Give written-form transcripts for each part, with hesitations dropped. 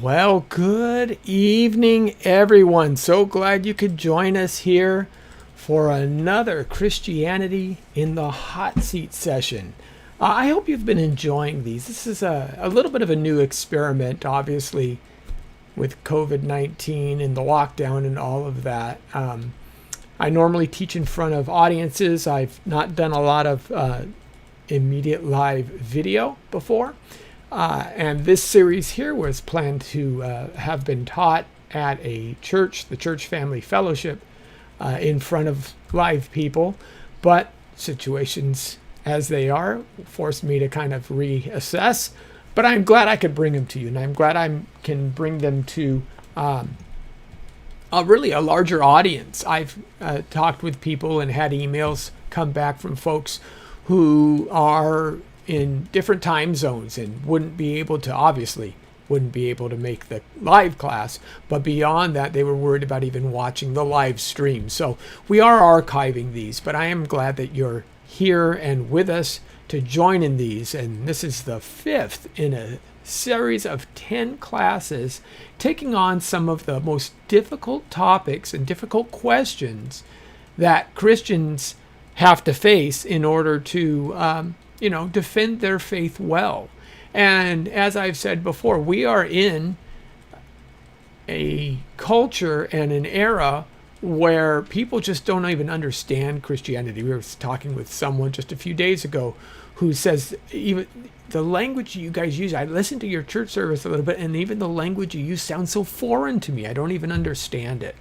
Well, good evening, everyone. So glad you could join us here for another Christianity in the Hot Seat session. I hope you've been enjoying these. This is a little bit of a new experiment, obviously, with COVID-19 and the lockdown and all of that. I normally teach in front of audiences. I've not done a lot of immediate live video before. And this series here was planned to have been taught at a church, the Church Family Fellowship, in front of live people. But situations as they are forced me to kind of reassess. But I'm glad I could bring them to you, and I'm glad I can bring them to really a larger audience. I've talked with people and had emails come back from folks who are in different time zones and wouldn't be able to make the live class, but beyond that they were worried about even watching the live stream. So we are archiving these, but I am glad that you're here and with us to join in these, and this is the 5th in a series of 10 classes taking on some of the most difficult topics and difficult questions that Christians have to face in order to defend their faith well. And as I've said before, we are in a culture and an era where people just don't even understand Christianity. We were talking with someone just a few days ago who says, even the language you guys use, I listened to your church service a little bit, and even the language you use sounds so foreign to me. I don't even understand it.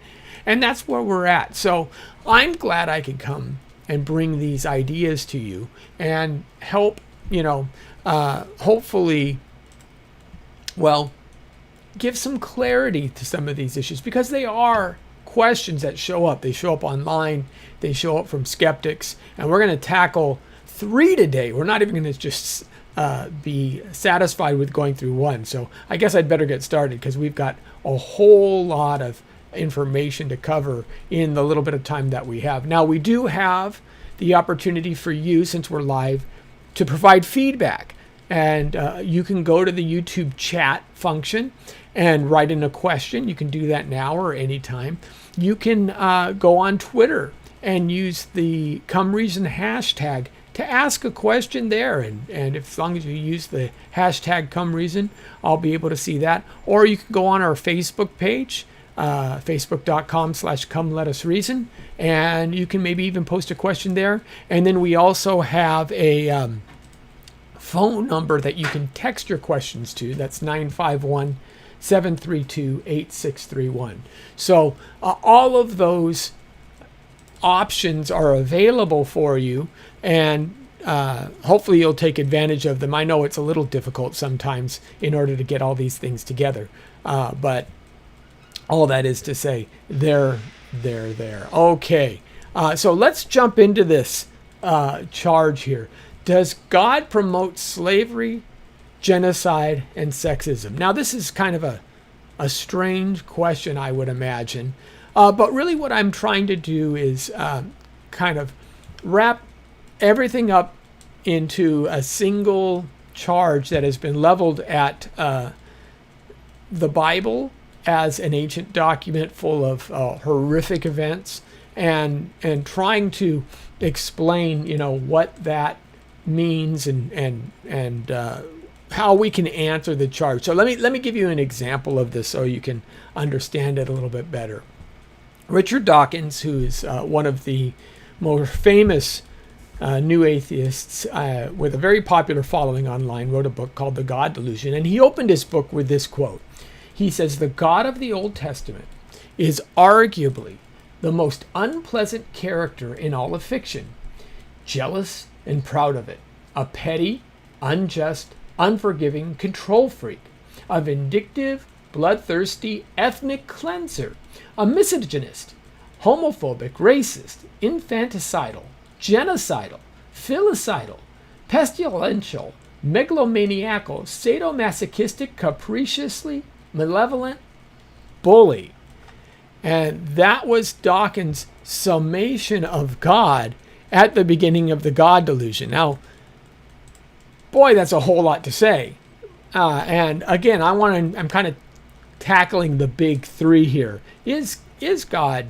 And that's where we're at. So I'm glad I could come and bring these ideas to you and help, hopefully, give some clarity to some of these issues, because they are questions that show up. They show up online, they show up from skeptics, and we're going to tackle 3 today. We're not even going to just be satisfied with going through 1. So I guess I'd better get started, because we've got a whole lot of information to cover in the little bit of time that we have. Now, we do have the opportunity for you, since we're live, to provide feedback. And you can go to the YouTube chat function and write in a question. You can do that now or anytime. You can go on Twitter and use the Come Reason hashtag to ask a question there. And if, as long as you use the hashtag Come Reason, I'll be able to see that. Or you can go on our Facebook page, facebook.com/Come Let Us Reason, and you can maybe even post a question there. And then we also have a phone number that you can text your questions to. That's 951-732-8631. So all of those options are available for you, and hopefully you'll take advantage of them. I know it's a little difficult sometimes in order to get all these things together, but all that is to say, they're there. Okay, so let's jump into this charge here. Does God promote slavery, genocide, and sexism? Now, this is kind of a strange question, I would imagine. But really what I'm trying to do is kind of wrap everything up into a single charge that has been leveled at the Bible as an ancient document full of horrific events, and trying to explain, what that means and how we can answer the charge. So let me give you an example of this so you can understand it a little bit better. Richard Dawkins, who is one of the more famous new atheists with a very popular following online, wrote a book called The God Delusion, and he opened his book with this quote. He says, "The God of the Old Testament is arguably the most unpleasant character in all of fiction, jealous and proud of it, a petty, unjust, unforgiving control freak, a vindictive, bloodthirsty ethnic cleanser, a misogynist, homophobic, racist, infanticidal, genocidal, filicidal, pestilential, megalomaniacal, sadomasochistic, capriciously malevolent bully." And that was Dawkins summation of God at the beginning of the God delusion. Now, boy, that's a whole lot to say. And again, I'm kind of tackling the big three here. Is God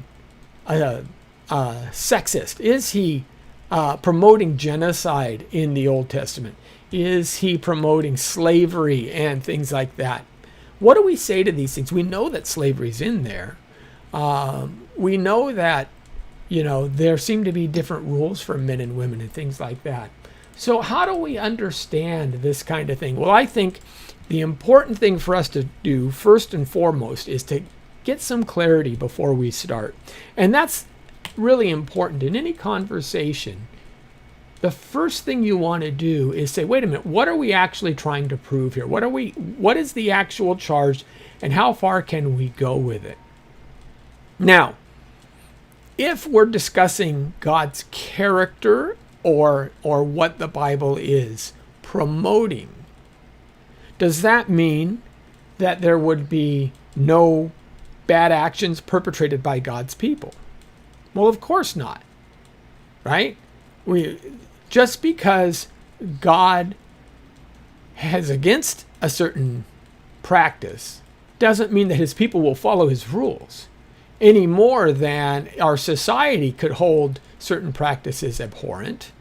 sexist? Is he promoting genocide in the Old Testament? Is he promoting slavery and things like that? What do we say to these things? We know that slavery's in there. We know that, there seem to be different rules for men and women and things like that. So how do we understand this kind of thing? Well, I think the important thing for us to do first and foremost is to get some clarity before we start. And that's really important in any conversation. The first thing you want to do is say, wait a minute, what are we actually trying to prove here? What is the actual charge, and how far can we go with it? Now, if we're discussing God's character or what the Bible is promoting, does that mean that there would be no bad actions perpetrated by God's people? Well, of course not, right? Just because God has against a certain practice doesn't mean that his people will follow his rules any more than our society could hold certain practices abhorrent.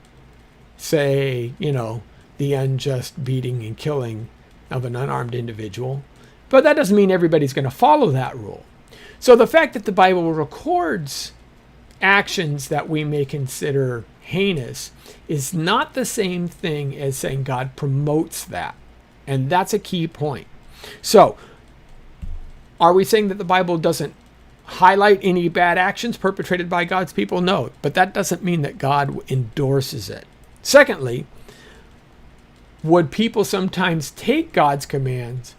Say, the unjust beating and killing of an unarmed individual. But that doesn't mean everybody's going to follow that rule. So the fact that the Bible records actions that we may consider heinous is not the same thing as saying God promotes that. And that's a key point. So, are we saying that the Bible doesn't highlight any bad actions perpetrated by God's people? No, but that doesn't mean that God endorses it. Secondly, would people sometimes take God's commands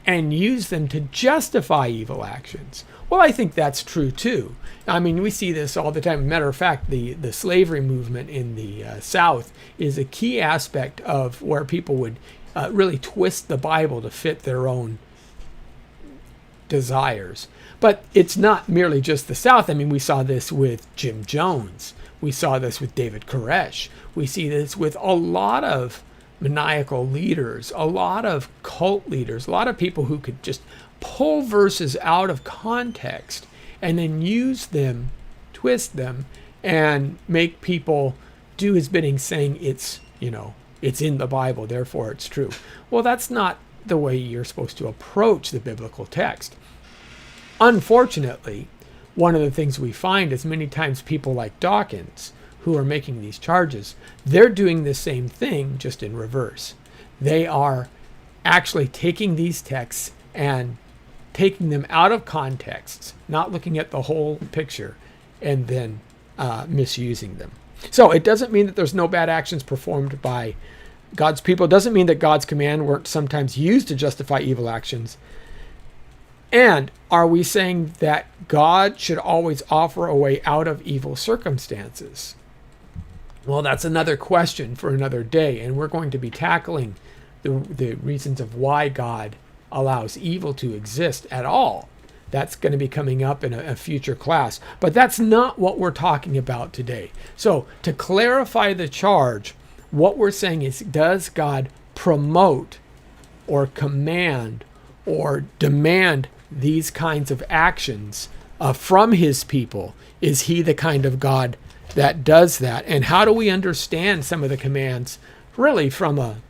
and use them to justify evil actions? Well, I think that's true too. I mean, we see this all the time. Matter of fact, the slavery movement in the South is a key aspect of where people would really twist the Bible to fit their own desires. But it's not merely just the South. I mean, we saw this with Jim Jones. We saw this with David Koresh. We see this with a lot of maniacal leaders, a lot of cult leaders, a lot of people who could just pull verses out of context and then use them, twist them, and make people do his bidding, saying it's in the Bible, therefore it's true. Well, that's not the way you're supposed to approach the biblical text. Unfortunately, one of the things we find is many times people like Dawkins, who are making these charges, they're doing the same thing, just in reverse. They are actually taking these texts and taking them out of context, not looking at the whole picture, and then misusing them. So it doesn't mean that there's no bad actions performed by God's people. It doesn't mean that God's command weren't sometimes used to justify evil actions. And are we saying that God should always offer a way out of evil circumstances? Well, that's another question for another day, and we're going to be tackling the reasons of why God allows evil to exist at all. That's going to be coming up in a future class. But that's not what we're talking about today. So to clarify the charge, what we're saying is, does God promote or command or demand these kinds of actions from his people? Is he the kind of God that does that? And how do we understand some of the commands really from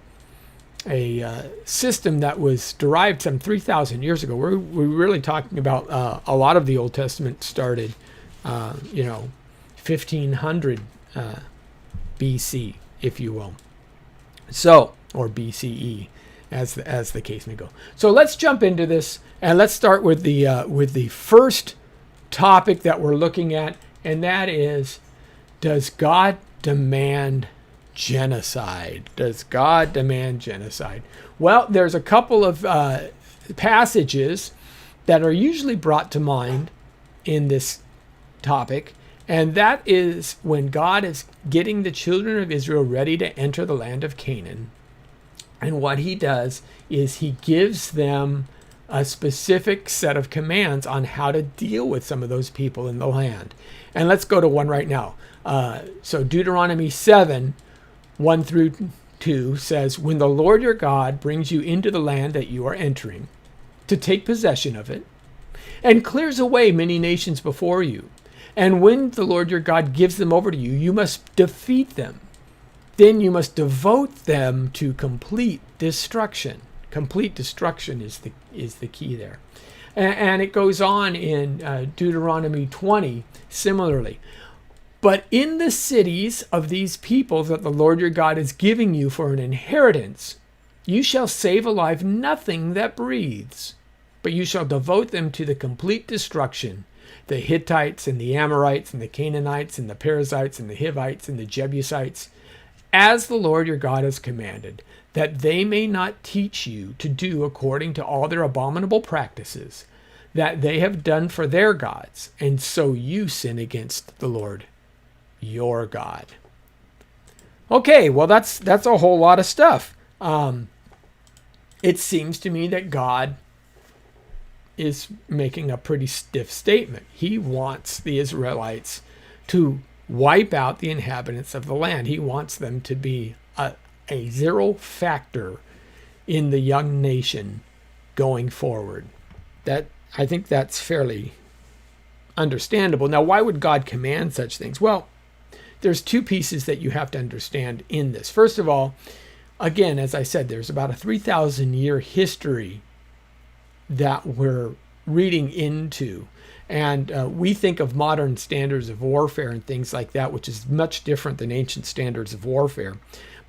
a system that was derived some 3,000 years ago? We're really talking about a lot of the Old Testament started, 1500 BC, if you will. So, or BCE, as the case may go. So let's jump into this, and let's start with the first topic that we're looking at, and that is, does God demand genocide? Does God demand genocide? Well, there's a couple of passages that are usually brought to mind in this topic, and that is when God is getting the children of Israel ready to enter the land of Canaan. And what he does is he gives them a specific set of commands on how to deal with some of those people in the land. And let's go to one right now. So Deuteronomy 7, 1 through 2 says, when the Lord your God brings you into the land that you are entering to take possession of it, and clears away many nations before you, and when the Lord your God gives them over to you, you must defeat them. Then you must devote them to complete destruction. Complete destruction is the key there. And it goes on in Deuteronomy 20, similarly. But in the cities of these people that the Lord your God is giving you for an inheritance, you shall save alive nothing that breathes, but you shall devote them to the complete destruction. The Hittites and the Amorites and the Canaanites and the Perizzites and the Hivites and the Jebusites, as the Lord your God has commanded, that they may not teach you to do according to all their abominable practices that they have done for their gods, and so you sin against the Lord your God. Okay, well that's a whole lot of stuff. It seems to me that God is making a pretty stiff statement. He wants the Israelites to wipe out the inhabitants of the land. He wants them to be a zero factor in the young nation going forward. I think that's fairly understandable. Now, why would God command such things? Well, there's two pieces that you have to understand in this. First of all, again, as I said, there's about a 3,000-year history that we're reading into. And we think of modern standards of warfare and things like that, which is much different than ancient standards of warfare.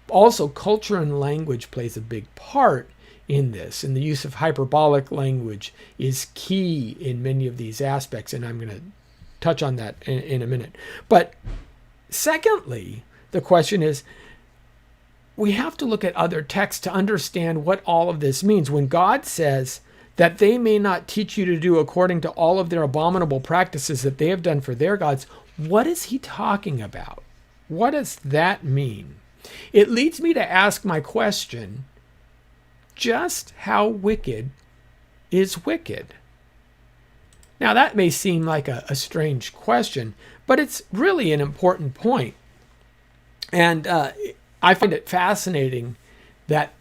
Also, culture and language plays a big part in this, and the use of hyperbolic language is key in many of these aspects, and I'm going to touch on that in a minute. But secondly, the question is, we have to look at other texts to understand what all of this means. When God says that they may not teach you to do according to all of their abominable practices that they have done for their gods, what is he talking about? What does that mean? It leads me to ask my question, just how wicked is wicked? Now, that may seem like a strange question, but it's really an important point. And I find it fascinating that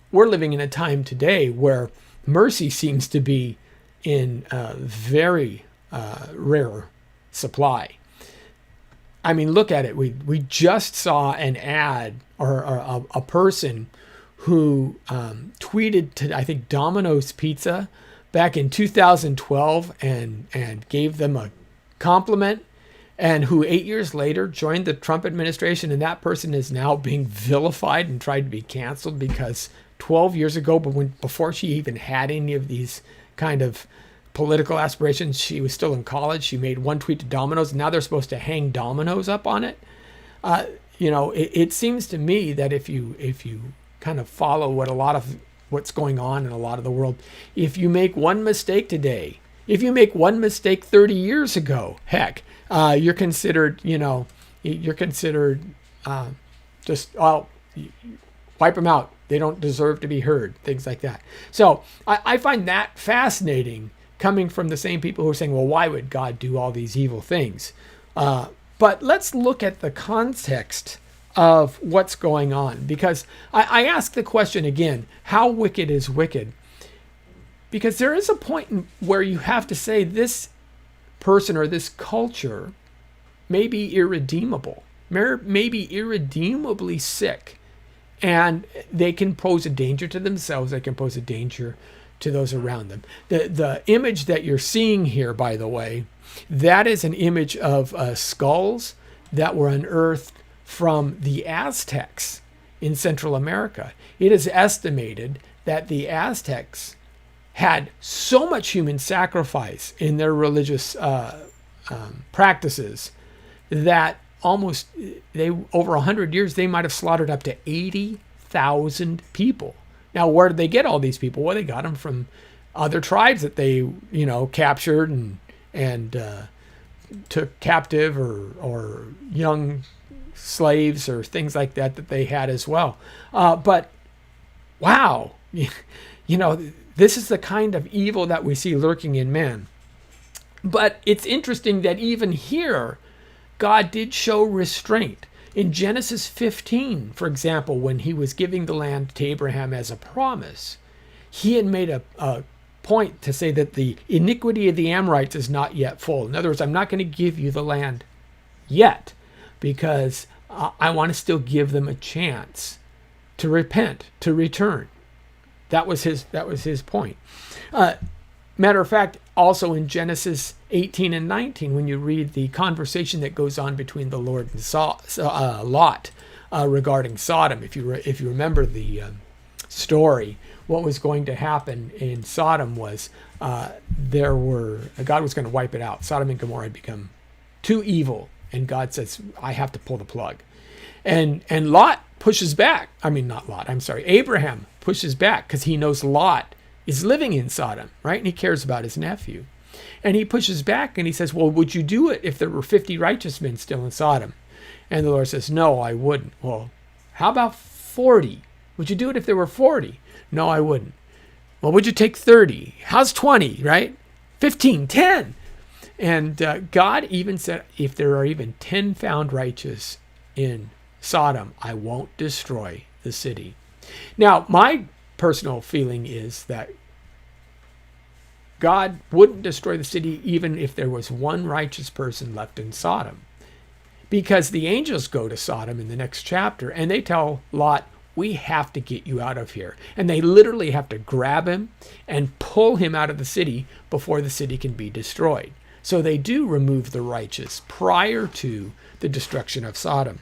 we're living in a time today where mercy seems to be in very rare supply. I mean, look at it. We just saw an ad or a person who tweeted to, I think, Domino's Pizza back in 2012 and gave them a compliment, and who 8 years later joined the Trump administration, and that person is now being vilified and tried to be canceled because 12 years ago, but before she even had any of these kind of political aspirations, she was still in college. She made one tweet to Domino's, and now they're supposed to hang Domino's up on it. It seems to me that if you kind of follow what's going on in a lot of the world, if you make one mistake today, if you make one mistake 30 years ago, heck, you're considered, just, wipe them out. They don't deserve to be heard, things like that. So I find that fascinating, coming from the same people who are saying, well, why would God do all these evil things? But let's look at the context of what's going on, because I ask the question again, how wicked is wicked? Because there is a point where you have to say this person or this culture may be irredeemable, may be irredeemably sick, and they can pose a danger to themselves. They can pose a danger to those around them. The image that you're seeing here, by the way, that is an image of skulls that were unearthed from the Aztecs in Central America. It is estimated that the Aztecs had so much human sacrifice in their religious practices that over 100 years, they might have slaughtered up to 80,000 people. Now, where did they get all these people? Well, they got them from other tribes that they, captured and took captive, or young slaves or things like that they had as well. But wow, This is the kind of evil that we see lurking in man. But it's interesting that even here, God did show restraint. In Genesis 15, for example, when he was giving the land to Abraham as a promise, he had made a point to say that the iniquity of the Amorites is not yet full. In other words, I'm not going to give you the land yet because I want to still give them a chance to repent, to return. That was his point. Matter of fact, also in Genesis 18 and 19, when you read the conversation that goes on between the Lord and Lot regarding Sodom, if you remember the story, what was going to happen in Sodom was God was going to wipe it out. Sodom and Gomorrah had become too evil, and God says, I have to pull the plug. And Lot pushes back. Abraham pushes back because he knows Lot is living in Sodom, right? And he cares about his nephew. And he pushes back and he says, well, would you do it if there were 50 righteous men still in Sodom? And the Lord says, no, I wouldn't. Well, how about 40? Would you do it if there were 40? No, I wouldn't. Well, would you take 30? How's 20, right? 15, 10. And God even said, if there are even 10 found righteous in Sodom, I won't destroy the city. Now, my personal feeling is that God wouldn't destroy the city even if there was one righteous person left in Sodom. Because the angels go to Sodom in the next chapter and they tell Lot, we have to get you out of here. And they literally have to grab him and pull him out of the city before the city can be destroyed. So they do remove the righteous prior to the destruction of Sodom.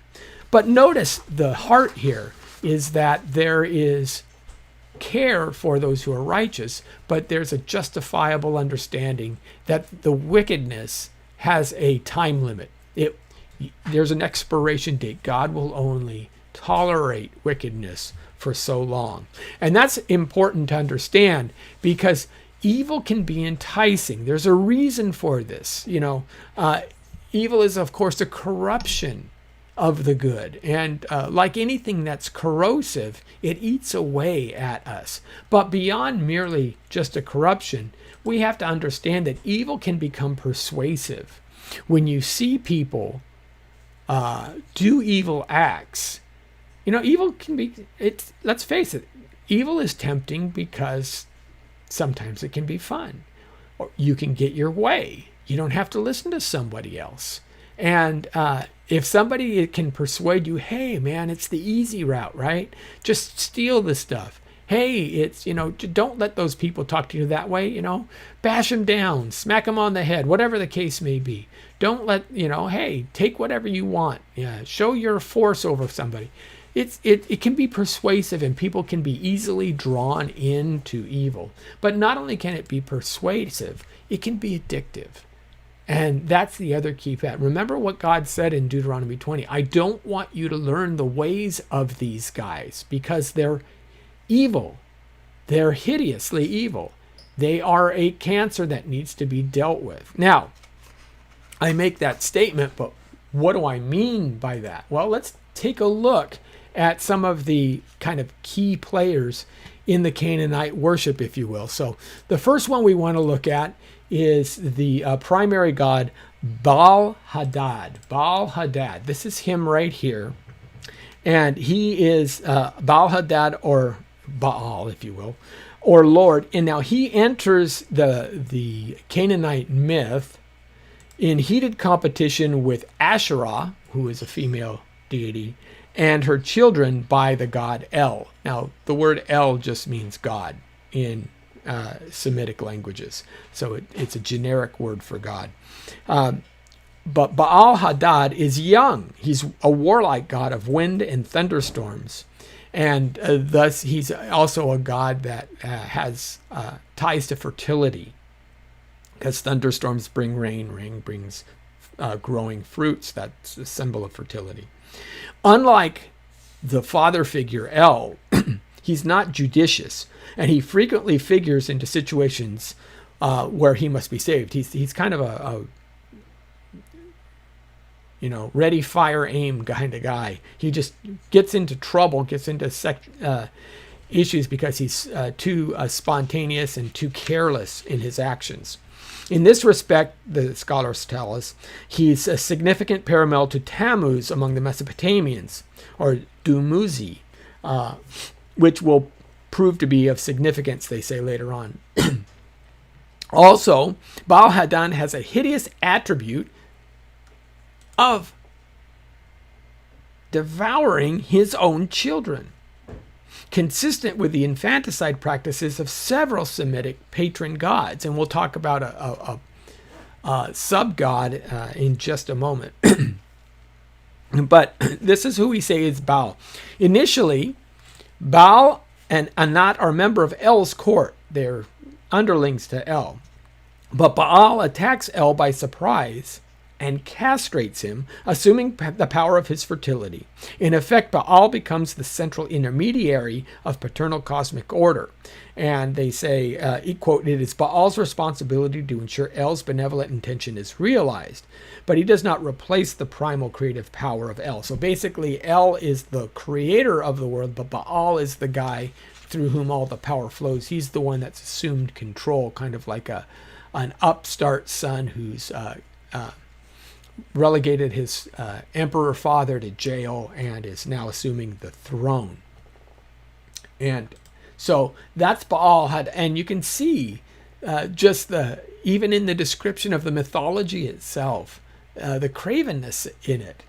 But notice the heart here is that there is care for those who are righteous, but there's a justifiable understanding that the wickedness has a time limit. There's an expiration date. God will only tolerate wickedness for so long. And that's important to understand because evil can be enticing. There's a reason for this. Evil is, of course, a corruption of the good. And like anything that's corrosive, it eats away at us. But beyond merely just a corruption, we have to understand that evil can become persuasive. When you see people do evil acts, evil can be, let's face it, evil is tempting because sometimes it can be fun. Or you can get your way. You don't have to listen to somebody else. And if somebody can persuade you, hey, man, it's the easy route, right? Just steal the stuff. Hey, it's, don't let those people talk to you that way, bash them down, smack them on the head, whatever the case may be. Don't let, hey, take whatever you want. Yeah, show your force over somebody. It can be persuasive and people can be easily drawn into evil. But not only can it be persuasive, it can be addictive. And that's the other key fact. Remember what God said in Deuteronomy 20. I don't want you to learn the ways of these guys because they're evil. They're hideously evil. They are a cancer that needs to be dealt with. Now, I make that statement, but what do I mean by that? Well, let's take a look at some of the kind of key players in the Canaanite worship, if you will. So the first one we want to look at is the primary god Baal Hadad. Baal Hadad. This is him right here. And he is Baal Hadad, or Baal, if you will, or Lord. And now he enters the Canaanite myth in heated competition with Asherah, who is a female deity, and her children by the god El. Now, the word El just means God in Semitic languages. So it's a generic word for God. But Baal Hadad is young. He's a warlike god of wind and thunderstorms. And thus he's also a god that has ties to fertility. Because thunderstorms bring rain. Rain brings growing fruits. That's a symbol of fertility. Unlike the father figure El, he's not judicious, and he frequently figures into situations where he must be saved. He's kind of a ready, fire, aim kind of guy. He just gets into trouble, gets into issues because he's too spontaneous and too careless in his actions. In this respect, the scholars tell us, he's a significant parallel to Tammuz among the Mesopotamians, or Dumuzi, which will prove to be of significance, they say later on. Also, Baal-Haddan has a hideous attribute of devouring his own children, consistent with the infanticide practices of several Semitic patron gods. And we'll talk about a sub-god in just a moment. But this is who we say is Baal. Initially, Baal and Anat are member of El's court. They're underlings to El. But Baal attacks El by surprise and castrates him, assuming the power of his fertility. In effect, Baal becomes the central intermediary of paternal cosmic order. And they say, quote, it is Baal's responsibility to ensure El's benevolent intention is realized, but he does not replace the primal creative power of El. So basically, El is the creator of the world, but Baal is the guy through whom all the power flows. He's the one that's assumed control, kind of like an upstart son who's relegated his emperor father to jail and is now assuming the throne. And so that's Baal had, and you can see just even in the description of the mythology itself, the cravenness in it.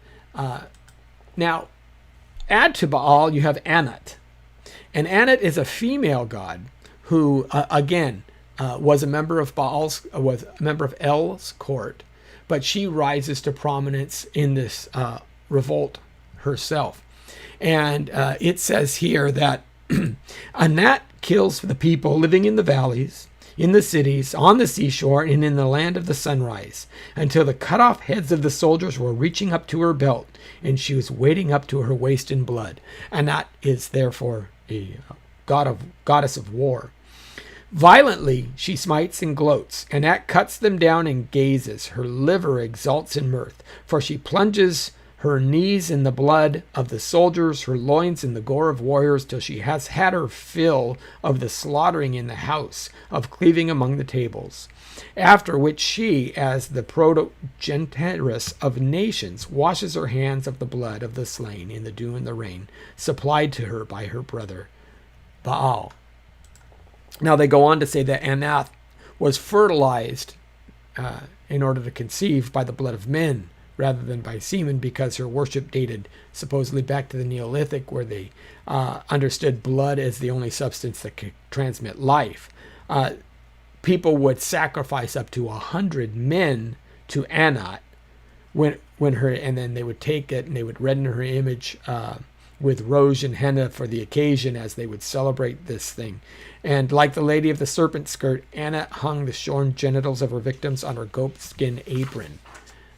Now, add to Baal, you have Anat. And Anat is a female god who, again, was a member of El's court, but she rises to prominence in this revolt herself. And it says here that Anat kills the people living in the valleys, in the cities, on the seashore, and in the land of the sunrise, until the cut-off heads of the soldiers were reaching up to her belt, and she was wading up to her waist in blood. Anat is therefore a goddess of war. Violently she smites and gloats. Anat cuts them down and gazes. Her liver exults in mirth, for she plunges her knees in the blood of the soldiers, her loins in the gore of warriors, till she has had her fill of the slaughtering in the house, of cleaving among the tables. After which she, as the progenitress of nations, washes her hands of the blood of the slain in the dew and the rain, supplied to her by her brother Baal. Now they go on to say that Anat was fertilized in order to conceive by the blood of men rather than by semen, because her worship dated supposedly back to the Neolithic, where they understood blood as the only substance that could transmit life. People would sacrifice up to 100 men to Anat and then they would take it and they would redden her image with rouge and henna for the occasion as they would celebrate this thing. And like the lady of the serpent skirt, Anat hung the shorn genitals of her victims on her goatskin apron,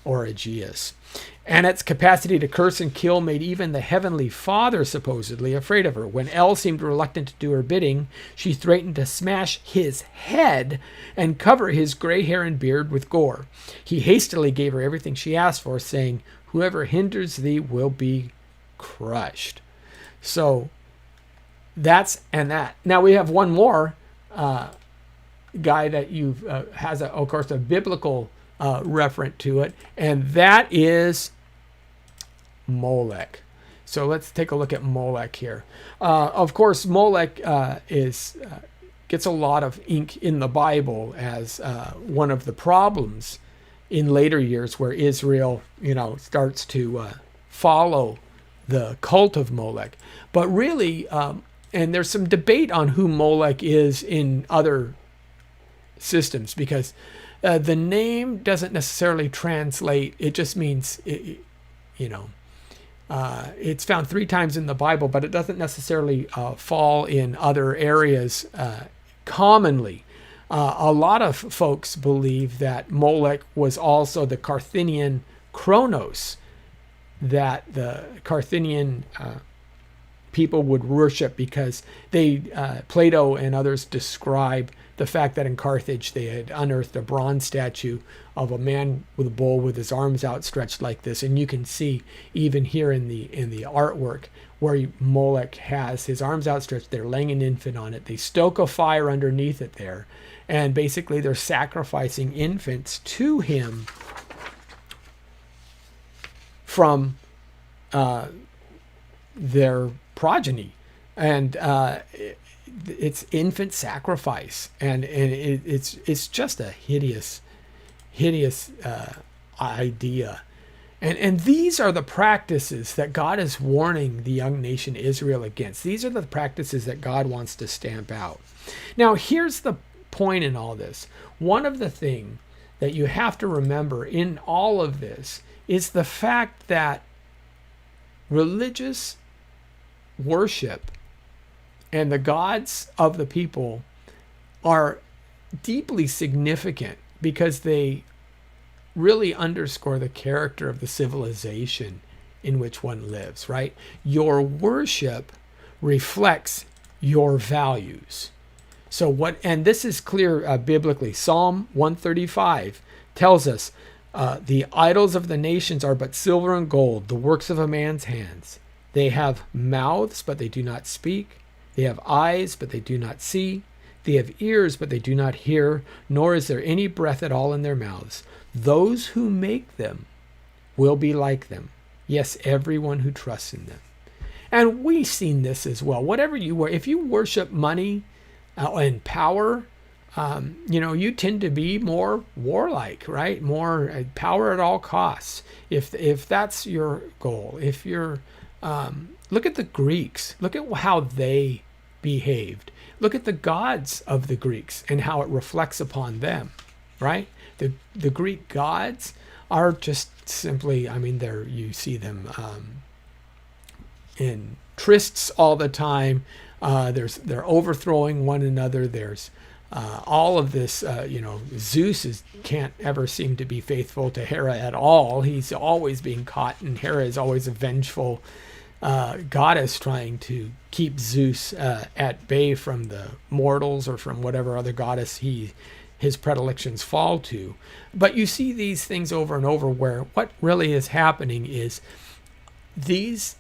or Aegeus. Anat's capacity to curse and kill made even the heavenly Father supposedly afraid of her. When El seemed reluctant to do her bidding, she threatened to smash his head and cover his gray hair and beard with gore. He hastily gave her everything she asked for, saying, "Whoever hinders thee will be crushed." So that's Anat. Now we have one more guy that has, of course, a biblical referent to it, and that is Molech. So let's take a look at Molech here. Of course, Molech gets a lot of ink in the Bible as one of the problems in later years, where Israel, starts to follow the cult of Molech. But really, and there's some debate on who Molech is in other systems, because the name doesn't necessarily translate. It just means, it's found 3 times in the Bible, but it doesn't necessarily fall in other areas commonly. A lot of folks believe that Molech was also the Carthaginian Kronos, that the Carthaginian people would worship, because Plato and others describe the fact that in Carthage they had unearthed a bronze statue of a man with a bowl with his arms outstretched like this. And you can see even here in the artwork where Molech has his arms outstretched, they're laying an infant on it. They stoke a fire underneath it there. And basically they're sacrificing infants to him from their progeny. And it's infant sacrifice, and it's just a hideous idea. And these are the practices that God is warning the young nation Israel against. These are the practices that God wants to stamp out. Now, here's the point in all this. One of the things that you have to remember in all of this is the fact that religious worship and the gods of the people are deeply significant because they really underscore the character of the civilization in which one lives, right? Your worship reflects your values. So and this is clear biblically. Psalm 135 tells us, the idols of the nations are but silver and gold, the works of a man's hands. They have mouths, but they do not speak. They have eyes, but they do not see. They have ears, but they do not hear, nor is there any breath at all in their mouths. Those who make them will be like them. Yes, everyone who trusts in them. And we've seen this as well. Whatever you were, if you worship money and power, you tend to be more warlike, right? More power at all costs. If that's your goal, if you're, look at the Greeks. Look at how they behaved. Look at the gods of the Greeks and how it reflects upon them, right? The Greek gods are just simply, you see them in trysts all the time. They're overthrowing one another. There's all of this, Zeus can't ever seem to be faithful to Hera at all. He's always being caught, and Hera is always a vengeful goddess trying to keep Zeus at bay from the mortals or from whatever other goddess his predilections fall to. But you see these things over and over where what really is happening is these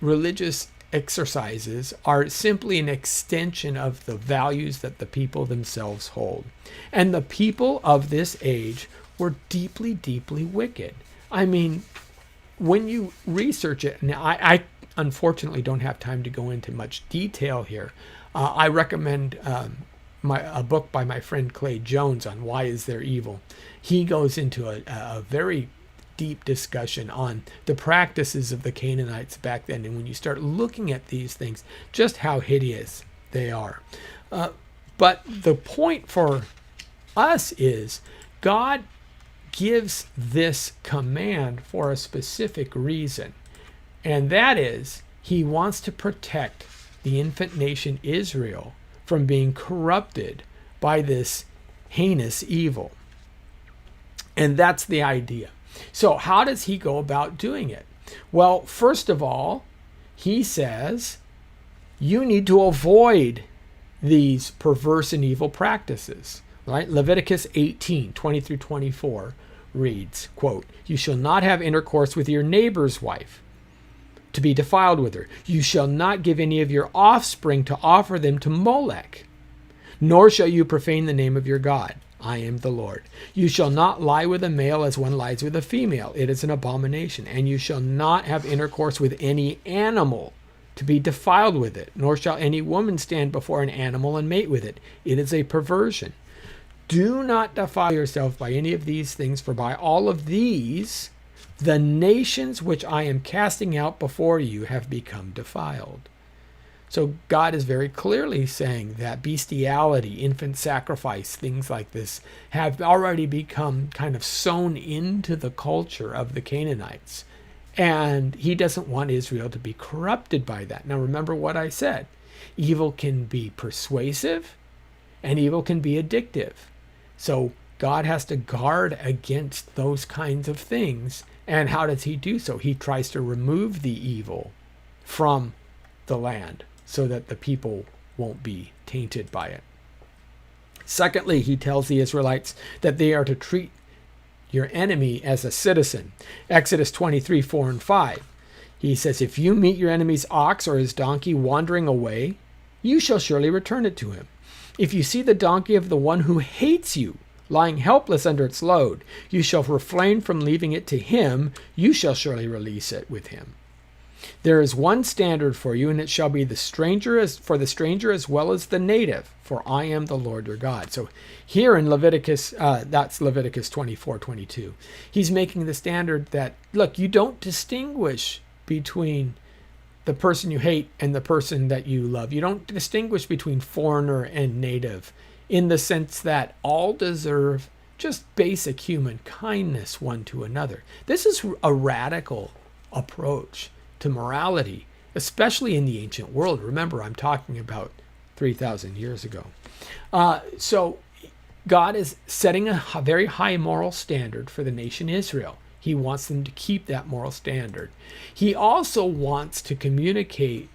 religious exercises are simply an extension of the values that the people themselves hold. And the people of this age were deeply, deeply wicked. When you research it, now I unfortunately don't have time to go into much detail here. I recommend a book by my friend Clay Jones on Why Is There Evil. He goes into a very deep discussion on the practices of the Canaanites back then. And when you start looking at these things, just how hideous they are. But the point for us is God gives this command for a specific reason. And that is, he wants to protect the infant nation Israel from being corrupted by this heinous evil. And that's the idea. So how does he go about doing it? Well, first of all, he says, you need to avoid these perverse and evil practices. Right? Leviticus 18, 20 through 24 reads, quote, you shall not have intercourse with your neighbor's wife to be defiled with her. You shall not give any of your offspring to offer them to Molech, nor shall you profane the name of your God. I am the Lord. You shall not lie with a male as one lies with a female. It is an abomination. And you shall not have intercourse with any animal to be defiled with it, nor shall any woman stand before an animal and mate with it. It is a perversion. Do not defile yourself by any of these things, for by all of these, the nations which I am casting out before you have become defiled. So God is very clearly saying that bestiality, infant sacrifice, things like this have already become kind of sewn into the culture of the Canaanites. And he doesn't want Israel to be corrupted by that. Now remember what I said. Evil can be persuasive and evil can be addictive. So God has to guard against those kinds of things. And how does he do so? He tries to remove the evil from the land so that the people won't be tainted by it. Secondly, he tells the Israelites that they are to treat your enemy as a citizen. Exodus 23, 4 and 5. He says, if you meet your enemy's ox or his donkey wandering away, you shall surely return it to him. If you see the donkey of the one who hates you lying helpless under its load, you shall refrain from leaving it to him. You shall surely release it with him. There is one standard for you, and it shall be the stranger as well as the native, for I am the Lord your God. So here in Leviticus, that's Leviticus 24:22. He's making the standard that, look, you don't distinguish between the person you hate and the person that you love. You don't distinguish between foreigner and native, in the sense that all deserve just basic human kindness one to another. This is a radical approach to morality, especially in the ancient world. Remember, I'm talking about 3,000 years ago. So God is setting a very high moral standard for the nation Israel. He wants them to keep that moral standard. He also wants to communicate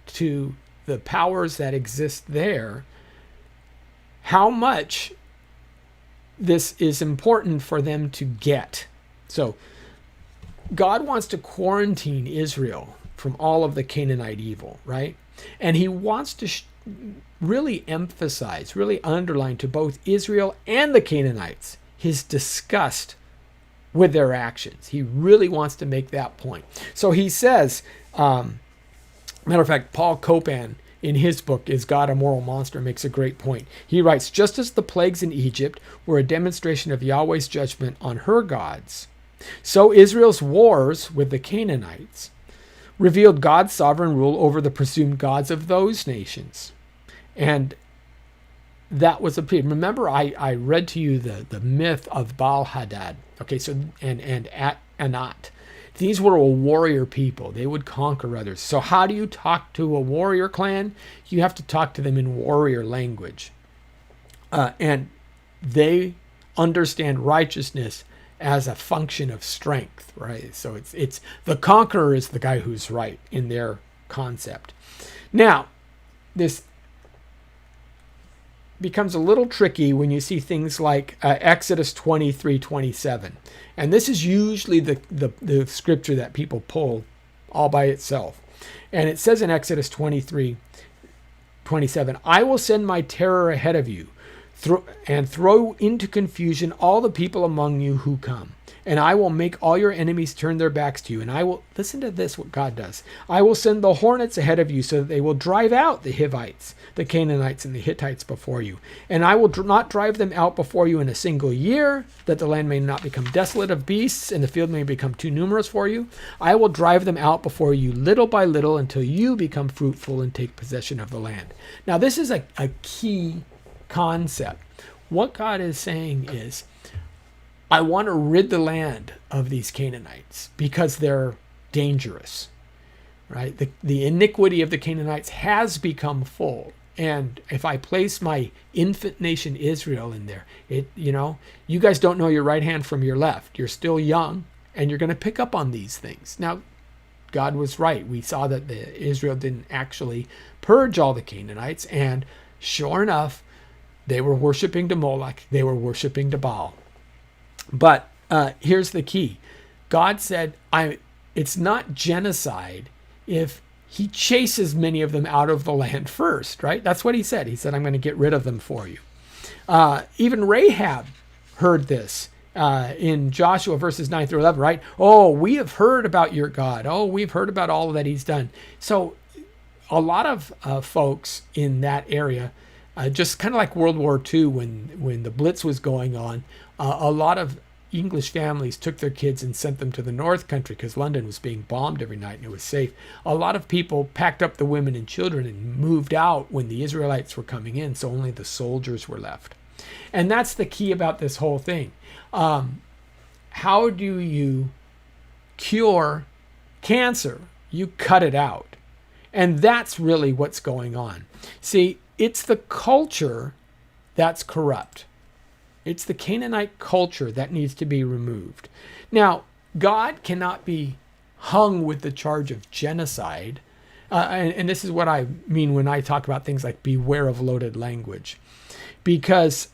to the powers that exist there how much this is important for them to get. So God wants to quarantine Israel from all of the Canaanite evil, right? And he wants to really emphasize, really underline to both Israel and the Canaanites his disgust with their actions. He really wants to make that point. So he says, matter of fact, Paul Copan, in his book, Is God a Moral Monster?, makes a great point. He writes, just as the plagues in Egypt were a demonstration of Yahweh's judgment on her gods, so Israel's wars with the Canaanites revealed God's sovereign rule over the presumed gods of those nations. And that was a period. Remember, I read to you the myth of Baal-Hadad. Okay, so and Anat. These were a warrior people. They would conquer others. So how do you talk to a warrior clan? You have to talk to them in warrior language. And they understand righteousness as a function of strength, right? So it's the conqueror is the guy who's right in their concept. Now, this becomes a little tricky when you see things like Exodus 23:27. And this is usually the scripture that people pull all by itself. And it says in Exodus 23:27, I will send my terror ahead of you and throw into confusion all the people among you who come. And I will make all your enemies turn their backs to you. And I will, listen to this, what God does. I will send the hornets ahead of you so that they will drive out the Hivites, the Canaanites, and the Hittites before you. And I will not drive them out before you in a single year, that the land may not become desolate of beasts and the field may become too numerous for you. I will drive them out before you little by little until you become fruitful and take possession of the land. Now, this is a key concept. What God is saying is, I want to rid the land of these Canaanites because they're dangerous, right? The iniquity of the Canaanites has become full. And if I place my infant nation Israel in there, you guys don't know your right hand from your left. You're still young and you're going to pick up on these things. Now, God was right. We saw that Israel didn't actually purge all the Canaanites. And sure enough, they were worshiping to Moloch. They were worshiping to Baal. But here's the key. God said, it's not genocide if he chases many of them out of the land first, right? That's what he said. He said, I'm going to get rid of them for you. Even Rahab heard this in Joshua verses 9 through 11, right? Oh, we have heard about your God. Oh, we've heard about all that he's done. So a lot of folks in that area, just kind of like World War II when the Blitz was going on, a lot of English families took their kids and sent them to the North Country because London was being bombed every night and it was safe. A lot of people packed up the women and children and moved out when the Israelites were coming in, so only the soldiers were left. And that's the key about this whole thing. How do you cure cancer? You cut it out. And that's really what's going on. See, it's the culture that's corrupt. It's the Canaanite culture that needs to be removed. Now, God cannot be hung with the charge of genocide. And this is what I mean when I talk about things like beware of loaded language. because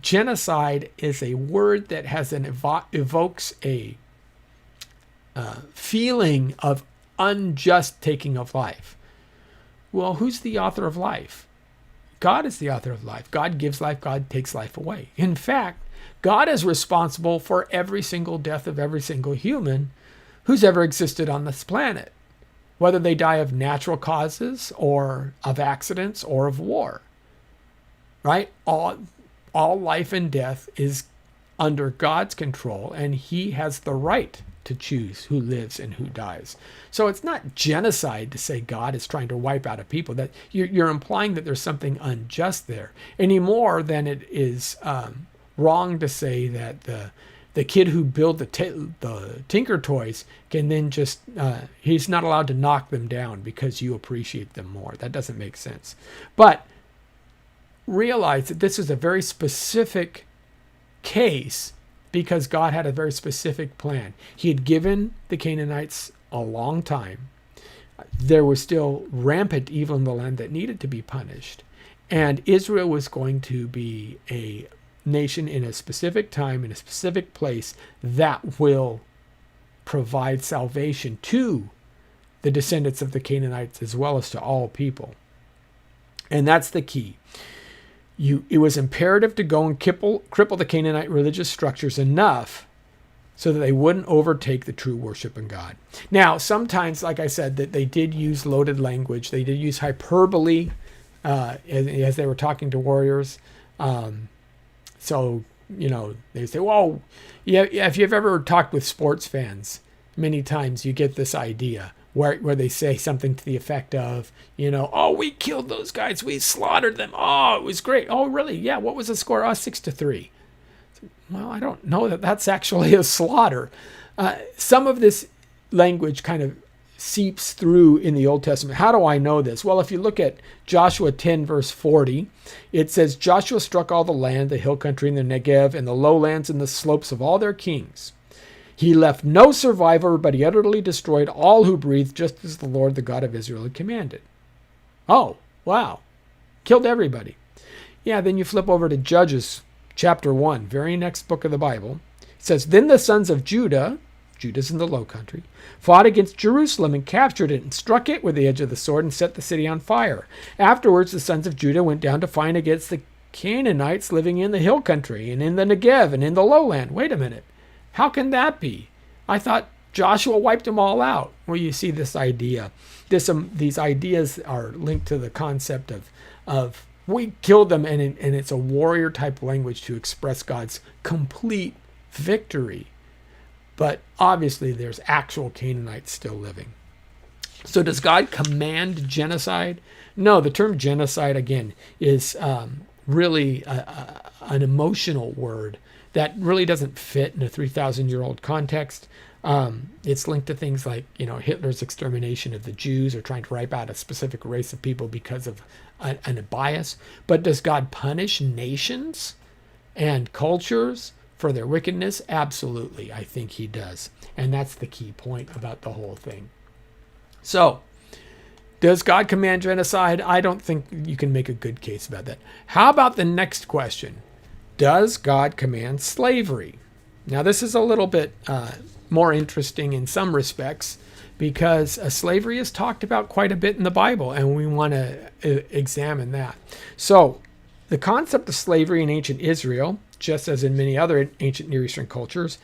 genocide is a word that has evokes a feeling of unjust taking of life. Well, who's the author of life? God is the author of life. God gives life. God takes life away. In fact, God is responsible for every single death of every single human who's ever existed on this planet, whether they die of natural causes or of accidents or of war, right? All life and death is under God's control, and he has the right to choose who lives and who dies. So it's not genocide to say God is trying to wipe out a people. That you're implying that there's something unjust there, any more than it is wrong to say that the kid who built the Tinker Toys can then just he's not allowed to knock them down because you appreciate them more. That doesn't make sense. But realize that this is a very specific case because God had a very specific plan. He had given the Canaanites a long time. There was still rampant evil in the land that needed to be punished. And Israel was going to be a nation in a specific time, in a specific place, that will provide salvation to the descendants of the Canaanites as well as to all people. And that's the key. It was imperative to go and cripple the Canaanite religious structures enough so that they wouldn't overtake the true worship in God. Now, sometimes, like I said, that they did use loaded language. They did use hyperbole as they were talking to warriors. So, they say, well, yeah, if you've ever talked with sports fans, many times you get this idea where they say something to the effect of, oh, we killed those guys. We slaughtered them. Oh, it was great. Oh, really? Yeah. What was the score? 6-3. Well, I don't know that that's actually a slaughter. Some of this language kind of seeps through in the Old Testament. How do I know this? Well, if you look at Joshua 10, verse 40, it says, Joshua struck all the land, the hill country and the Negev, and the lowlands and the slopes of all their kings. He left no survivor, but he utterly destroyed all who breathed, just as the Lord, the God of Israel, had commanded. Oh, wow. Killed everybody. Yeah, then you flip over to Judges chapter 1, very next book of the Bible. It says, Then the sons of Judah's in the low country, fought against Jerusalem and captured it and struck it with the edge of the sword and set the city on fire. Afterwards, the sons of Judah went down to fight against the Canaanites living in the hill country and in the Negev and in the lowland. Wait a minute. How can that be? I thought Joshua wiped them all out. Well, you see this idea. These ideas are linked to the concept of we killed them, and it's a warrior type language to express God's complete victory. But obviously there's actual Canaanites still living. So does God command genocide? No, the term genocide, again, is really an emotional word that really doesn't fit in a 3,000-year-old context. It's linked to things like, Hitler's extermination of the Jews or trying to wipe out a specific race of people because of a bias. But does God punish nations and cultures for their wickedness? Absolutely, I think he does. And that's the key point about the whole thing. So, does God command genocide? I don't think you can make a good case about that. How about the next question? Does God command slavery? Now, this is a little bit more interesting in some respects because slavery is talked about quite a bit in the Bible, and we want to examine that. So, the concept of slavery in ancient Israel, just as in many other ancient Near Eastern cultures,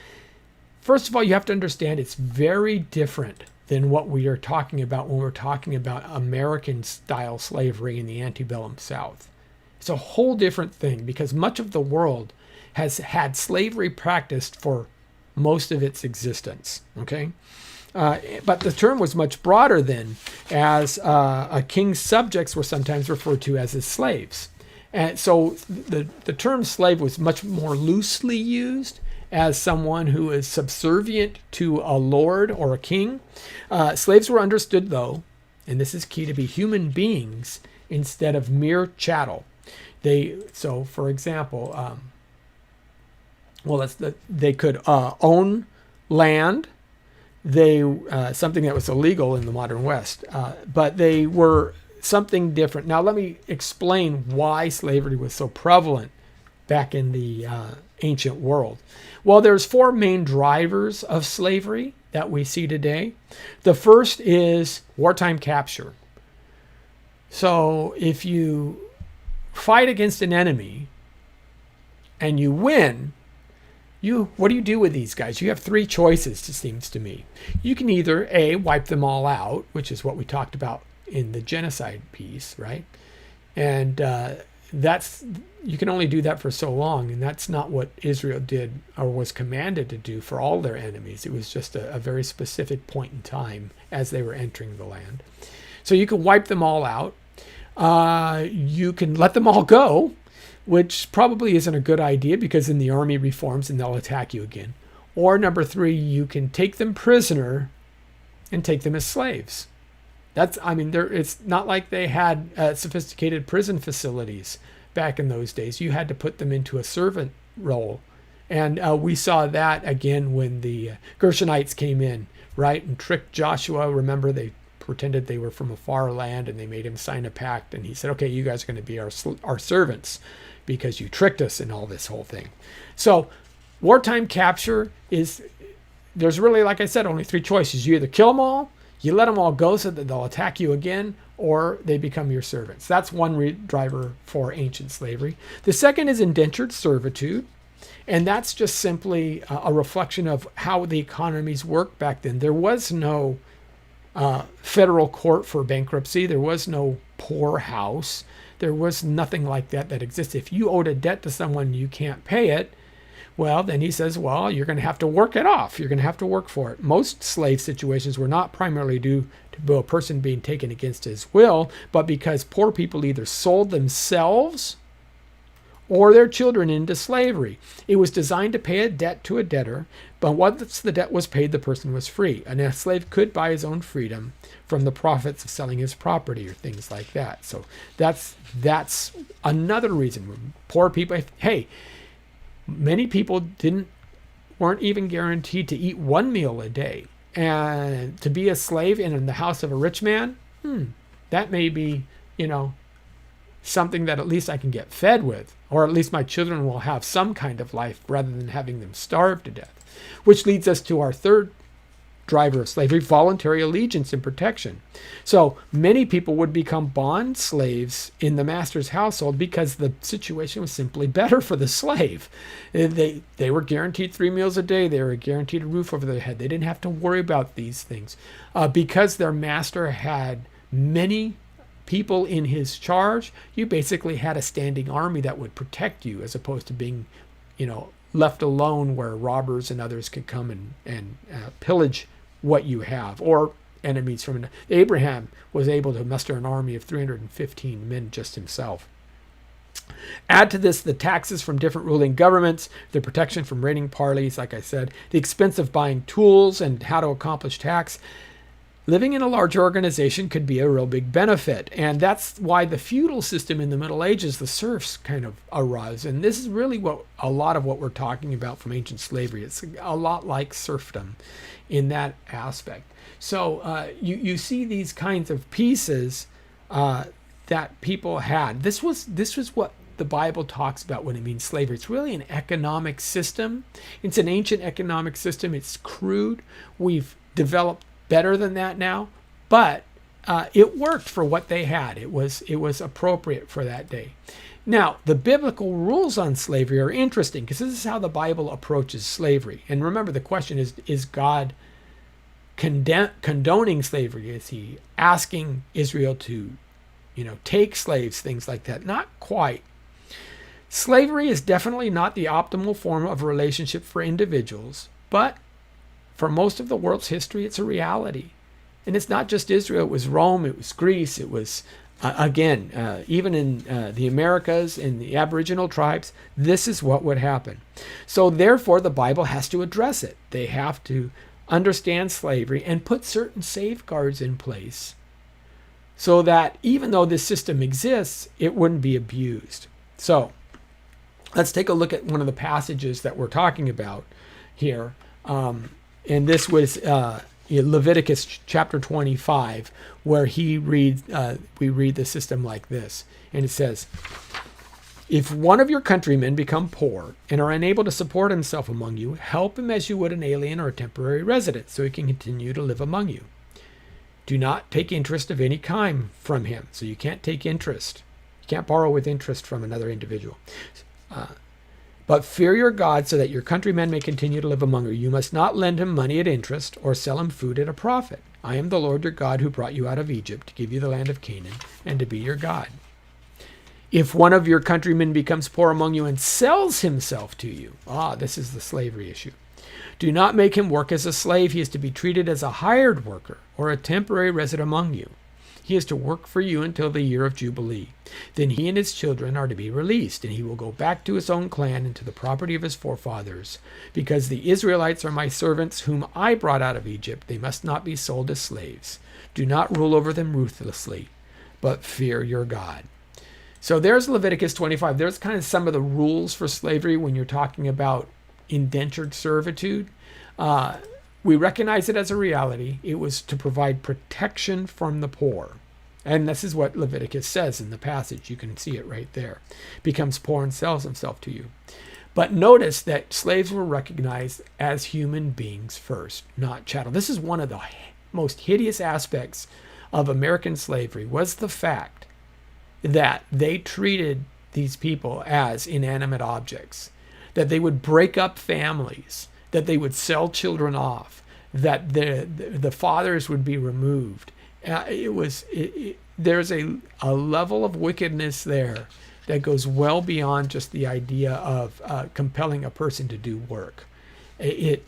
first of all, you have to understand it's very different than what we are talking about when we're talking about American-style slavery in the antebellum South. It's a whole different thing because much of the world has had slavery practiced for most of its existence, okay? But the term was much broader then, as a king's subjects were sometimes referred to as his slaves. And so the term slave was much more loosely used as someone who is subservient to a lord or a king. Slaves were understood, though, and this is key, to be human beings instead of mere chattel. So, for example, they could own land. Something that was illegal in the modern West, but they were something different. Now, let me explain why slavery was so prevalent back in the ancient world. Well, there's four main drivers of slavery that we see today. The first is wartime capture. So if you fight against an enemy and you win, what do you do with these guys? You have three choices, it seems to me. You can either A, wipe them all out, which is what we talked about in the genocide piece, right? And you can only do that for so long, and that's not what Israel did or was commanded to do for all their enemies. It was just a very specific point in time as they were entering the land. So you can wipe them all out. You can let them all go, which probably isn't a good idea because then the army reforms and they'll attack you again. Or number three, you can take them prisoner and take them as slaves. It's not like they had sophisticated prison facilities back in those days. You had to put them into a servant role. And we saw that again when the Gershonites came in, right, and tricked Joshua. Remember, they pretended they were from a far land and they made him sign a pact. And he said, okay, you guys are going to be our servants because you tricked us in all this whole thing. So wartime capture there's really, like I said, only three choices. You either kill them all, you let them all go so that they'll attack you again, or they become your servants. That's one driver for ancient slavery. The second is indentured servitude. And that's just simply a reflection of how the economies worked back then. There was no federal court for bankruptcy. There was no poorhouse. There was nothing like that existed. If you owed a debt to someone, you can't pay it. Well, then he says, well, you're going to have to work it off. You're going to have to work for it. Most slave situations were not primarily due to a person being taken against his will, but because poor people either sold themselves or their children into slavery. It was designed to pay a debt to a debtor, but once the debt was paid, the person was free. And a slave could buy his own freedom from the profits of selling his property or things like that. So that's another reason. Poor people, many people weren't even guaranteed to eat one meal a day. And to be a slave in the house of a rich man, that may be, something that at least I can get fed with, or at least my children will have some kind of life rather than having them starve to death. Which leads us to our third driver of slavery, voluntary allegiance and protection. So many people would become bond slaves in the master's household because the situation was simply better for the slave. They were guaranteed 3 meals a day. They were guaranteed a roof over their head. They didn't have to worry about these things because their master had many people in his charge. You basically had a standing army that would protect you as opposed to being, left alone where robbers and others could come and pillage what you have, or enemies from Abraham was able to muster an army of 315 men just himself. Add to this the taxes from different ruling governments, the protection from raiding parties, like I said, the expense of buying tools and how to accomplish tax. Living in a large organization could be a real big benefit. And that's why the feudal system in the Middle Ages, the serfs kind of arose. And this is really a lot of what we're talking about from ancient slavery. It's a lot like serfdom in that aspect. So you see these kinds of pieces that people had. This was what the Bible talks about when it means slavery. It's really an economic system. It's an ancient economic system. It's crude. We've developed better than that now, but it worked for what they had. It was appropriate for that day. Now, the biblical rules on slavery are interesting because this is how the Bible approaches slavery. And remember, the question is God condoning slavery? Is he asking Israel to, take slaves, things like that? Not quite. Slavery is definitely not the optimal form of relationship for individuals, but for most of the world's history, it's a reality. And it's not just Israel. It was Rome. It was Greece. It was, even in the Americas, in the Aboriginal tribes, this is what would happen. So therefore, the Bible has to address it. They have to understand slavery and put certain safeguards in place so that even though this system exists, it wouldn't be abused. So let's take a look at one of the passages that we're talking about here. And this was Leviticus chapter 25, where we read the system like this. And it says, if one of your countrymen become poor and are unable to support himself among you, help him as you would an alien or a temporary resident, so he can continue to live among you. Do not take interest of any kind from him. So you can't take interest. You can't borrow with interest from another individual. But fear your God so that your countrymen may continue to live among you. You must not lend him money at interest or sell him food at a profit. I am the Lord your God who brought you out of Egypt to give you the land of Canaan and to be your God. If one of your countrymen becomes poor among you and sells himself to you, this is the slavery issue. Do not make him work as a slave. He is to be treated as a hired worker or a temporary resident among you. He is to work for you until the year of Jubilee. Then he and his children are to be released, and he will go back to his own clan and to the property of his forefathers. Because the Israelites are my servants, whom I brought out of Egypt, they must not be sold as slaves. Do not rule over them ruthlessly, but fear your God. So there's Leviticus 25. There's kind of some of the rules for slavery when you're talking about indentured servitude. We recognize it as a reality. It was to provide protection from the poor. And this is what Leviticus says in the passage. You can see it right there. Becomes poor and sells himself to you. But notice that slaves were recognized as human beings first, not chattel. This is one of the most hideous aspects of American slavery, was the fact that they treated these people as inanimate objects, that they would break up families, that they would sell children off, that the fathers would be removed. There's a level of wickedness there that goes well beyond just the idea of compelling a person to do work. It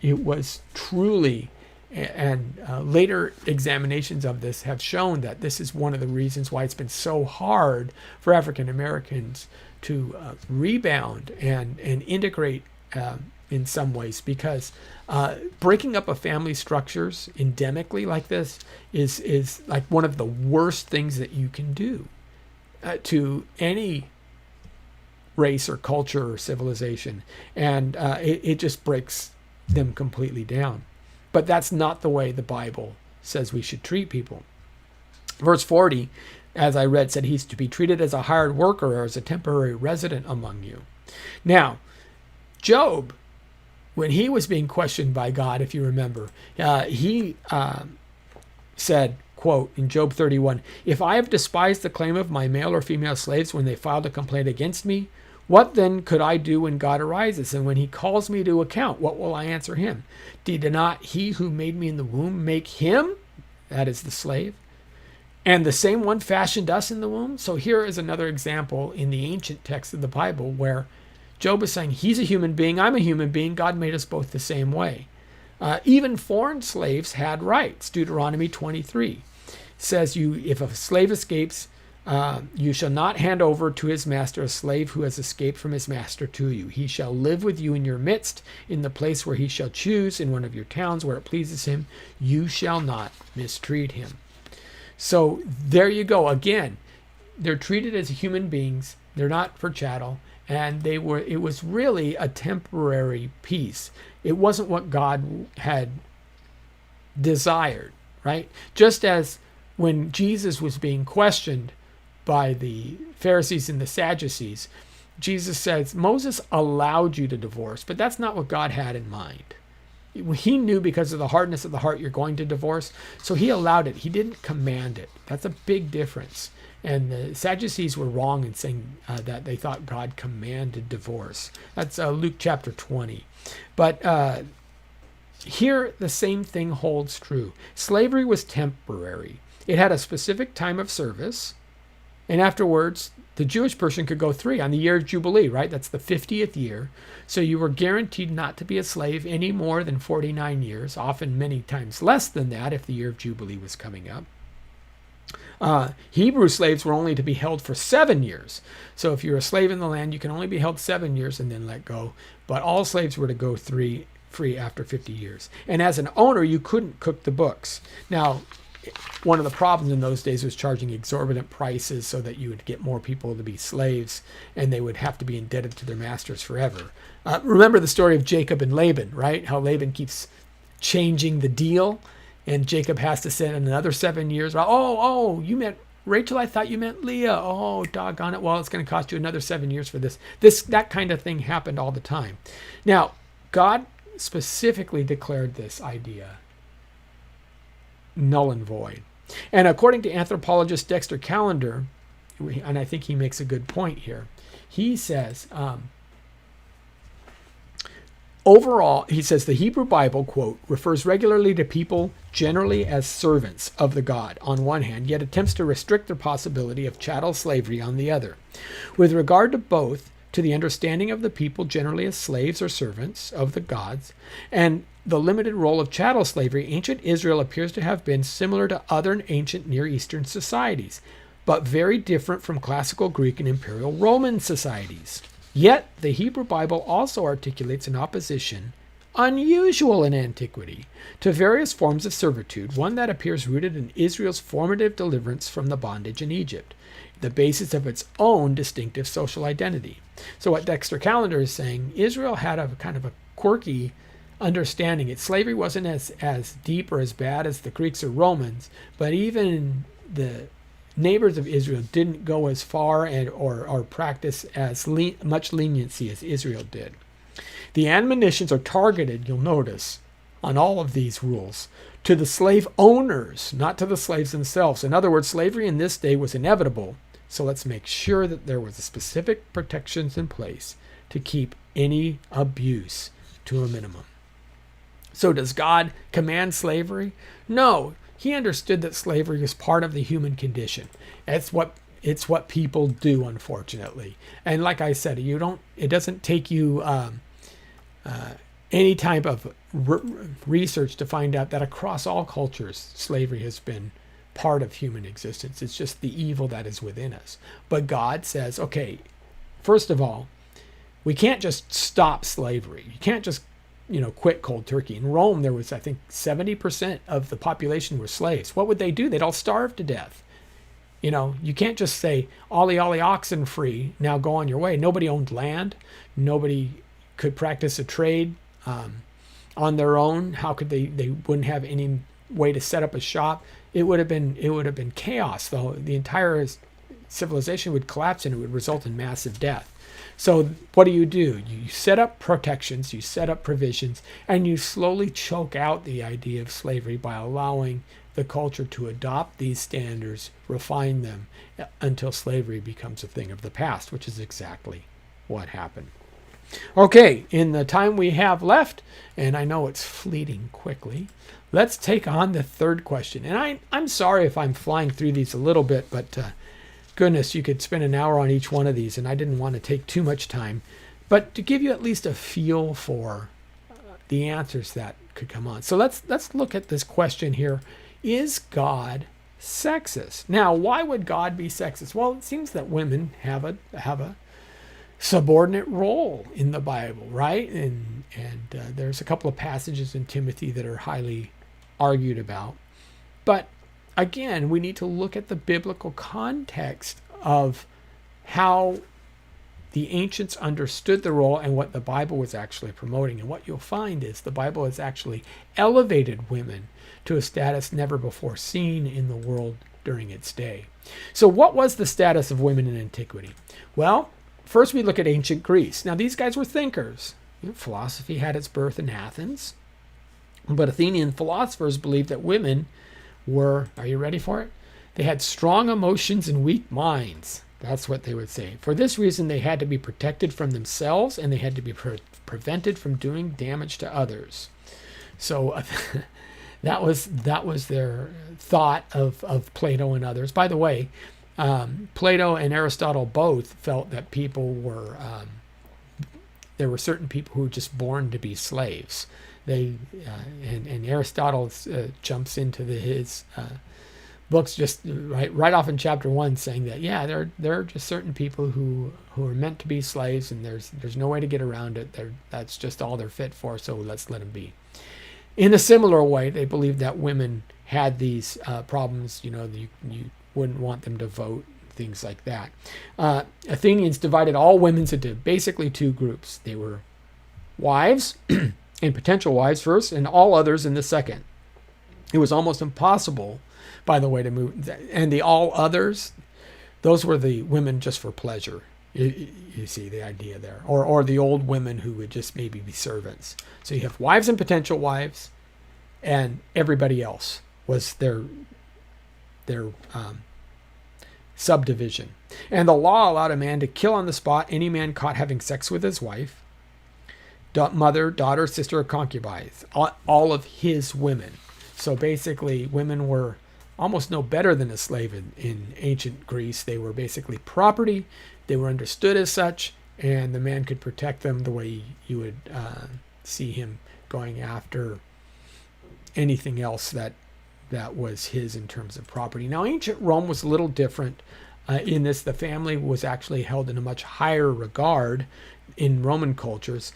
was truly, and later examinations of this have shown that this is one of the reasons why it's been so hard for African Americans to rebound and integrate in some ways, because breaking up a family structures endemically like this is like one of the worst things that you can do to any race or culture or civilization, and it just breaks them completely down. But that's not the way the Bible says we should treat people. Verse 40, as I read, said he's to be treated as a hired worker or as a temporary resident among you. Now, Job, when he was being questioned by God, if you remember, he said, quote, in Job 31, if I have despised the claim of my male or female slaves when they filed a complaint against me, what then could I do when God arises? And when he calls me to account, what will I answer him? Did not he who made me in the womb make him, that is the slave, and the same one fashioned us in the womb? So here is another example in the ancient text of the Bible where Job is saying he's a human being, I'm a human being, God made us both the same way. Even foreign slaves had rights. Deuteronomy 23 says, if a slave escapes, you shall not hand over to his master a slave who has escaped from his master to you. He shall live with you in your midst, in the place where he shall choose, in one of your towns where it pleases him. You shall not mistreat him. So there you go. Again, they're treated as human beings. They're not for chattel. And it was really a temporary peace. It wasn't what God had desired, right? Just as when Jesus was being questioned by the Pharisees and the Sadducees, Jesus says, Moses allowed you to divorce, but that's not what God had in mind. He knew because of the hardness of the heart you're going to divorce, so he allowed it. He didn't command it. That's a big difference. And the Sadducees were wrong in saying that they thought God commanded divorce. That's Luke chapter 20. But here the same thing holds true. Slavery was temporary. It had a specific time of service. And afterwards, the Jewish person could go 3 on the year of Jubilee, right? That's the 50th year. So you were guaranteed not to be a slave any more than 49 years, often many times less than that if the year of Jubilee was coming up. Hebrew slaves were only to be held for 7 years. So if you're a slave in the land, you can only be held 7 years and then let go. But all slaves were to go free after 50 years. And as an owner, you couldn't cook the books. Now, one of the problems in those days was charging exorbitant prices so that you would get more people to be slaves, and they would have to be indebted to their masters forever. Remember the story of Jacob and Laban, right? How Laban keeps changing the deal, and Jacob has to send another 7 years. Oh, you meant Rachel? I thought you meant Leah. Oh, doggone it. Well, it's going to cost you another 7 years for this. That kind of thing happened all the time. Now, God specifically declared this idea null and void. And according to anthropologist Dexter Callender, and I think he makes a good point here, he says, overall, he says the Hebrew Bible, quote, refers regularly to people generally as servants of the God on one hand, yet attempts to restrict the possibility of chattel slavery on the other. With regard to both, to the understanding of the people generally as slaves or servants of the gods, and the limited role of chattel slavery, ancient Israel appears to have been similar to other ancient Near Eastern societies, but very different from classical Greek and imperial Roman societies. Yet, the Hebrew Bible also articulates an opposition, unusual in antiquity, to various forms of servitude, one that appears rooted in Israel's formative deliverance from the bondage in Egypt, the basis of its own distinctive social identity. So what Dexter Callender is saying, Israel had a kind of a quirky understanding. Its slavery wasn't as deep or as bad as the Greeks or Romans, but even the neighbors of Israel didn't go as far or practice as much leniency as Israel did. The admonitions are targeted, you'll notice, on all of these rules, to the slave owners, not to the slaves themselves. In other words, slavery in this day was inevitable, so let's make sure that there was specific protections in place to keep any abuse to a minimum. So does God command slavery? No. He understood that slavery is part of the human condition. It's what people do, unfortunately. And like I said, it doesn't take you any type of research to find out that across all cultures, slavery has been part of human existence. It's just the evil that is within us. But God says, okay, first of all, we can't just stop slavery. You can't just quit cold turkey. In Rome, there was, I think, 70% of the population were slaves. What would they do? They'd all starve to death. You can't just say, ollie, oxen free, now go on your way. Nobody owned land. Nobody could practice a trade on their own. How could they wouldn't have any way to set up a shop. It would have been chaos, though. The entire civilization would collapse and it would result in massive death. So what do? You set up protections, you set up provisions, and you slowly choke out the idea of slavery by allowing the culture to adopt these standards, refine them, until slavery becomes a thing of the past, which is exactly what happened. Okay, in the time we have left, and I know it's fleeting quickly, let's take on the third question. And I'm sorry if I'm flying through these a little bit, but goodness, you could spend an hour on each one of these, and I didn't want to take too much time. But to give you at least a feel for the answers that could come on. So let's look at this question here. Is God sexist? Now, why would God be sexist? Well, it seems that women have a subordinate role in the Bible, right? And there's a couple of passages in Timothy that are highly argued about. But again, we need to look at the biblical context of how the ancients understood the role and what the Bible was actually promoting. And what you'll find is the Bible has actually elevated women to a status never before seen in the world during its day. So what was the status of women in antiquity? Well, first we look at ancient Greece. Now these guys were thinkers. Philosophy had its birth in Athens. But Athenian philosophers believed that women were, are you ready for it? They had strong emotions and weak minds. That's what they would say. For this reason, they had to be protected from themselves and they had to be prevented from doing damage to others. So that was their thought of Plato and others. By the way, Plato and Aristotle both felt that people were, there were certain people who were just born to be slaves. And Aristotle jumps into his books just right off in chapter 1 saying that, yeah, there are just certain people who are meant to be slaves and there's no way to get around it. That's just all they're fit for, so let's let them be. In a similar way, they believed that women had these problems, you wouldn't want them to vote, things like that. Athenians divided all women into basically two groups. They were wives and potential wives first, and all others in the second. It was almost impossible, by the way, to move. And the all others, those were the women just for pleasure. You see the idea there. Or the old women who would just maybe be servants. So you have wives and potential wives, and everybody else was their subdivision. And the law allowed a man to kill on the spot any man caught having sex with his wife, mother, daughter, sister, or concubines, all of his women. So basically, women were almost no better than a slave in ancient Greece. They were basically property. They were understood as such, and the man could protect them the way you would see him going after anything else that was his in terms of property. Now, ancient Rome was a little different in this. The family was actually held in a much higher regard in Roman cultures.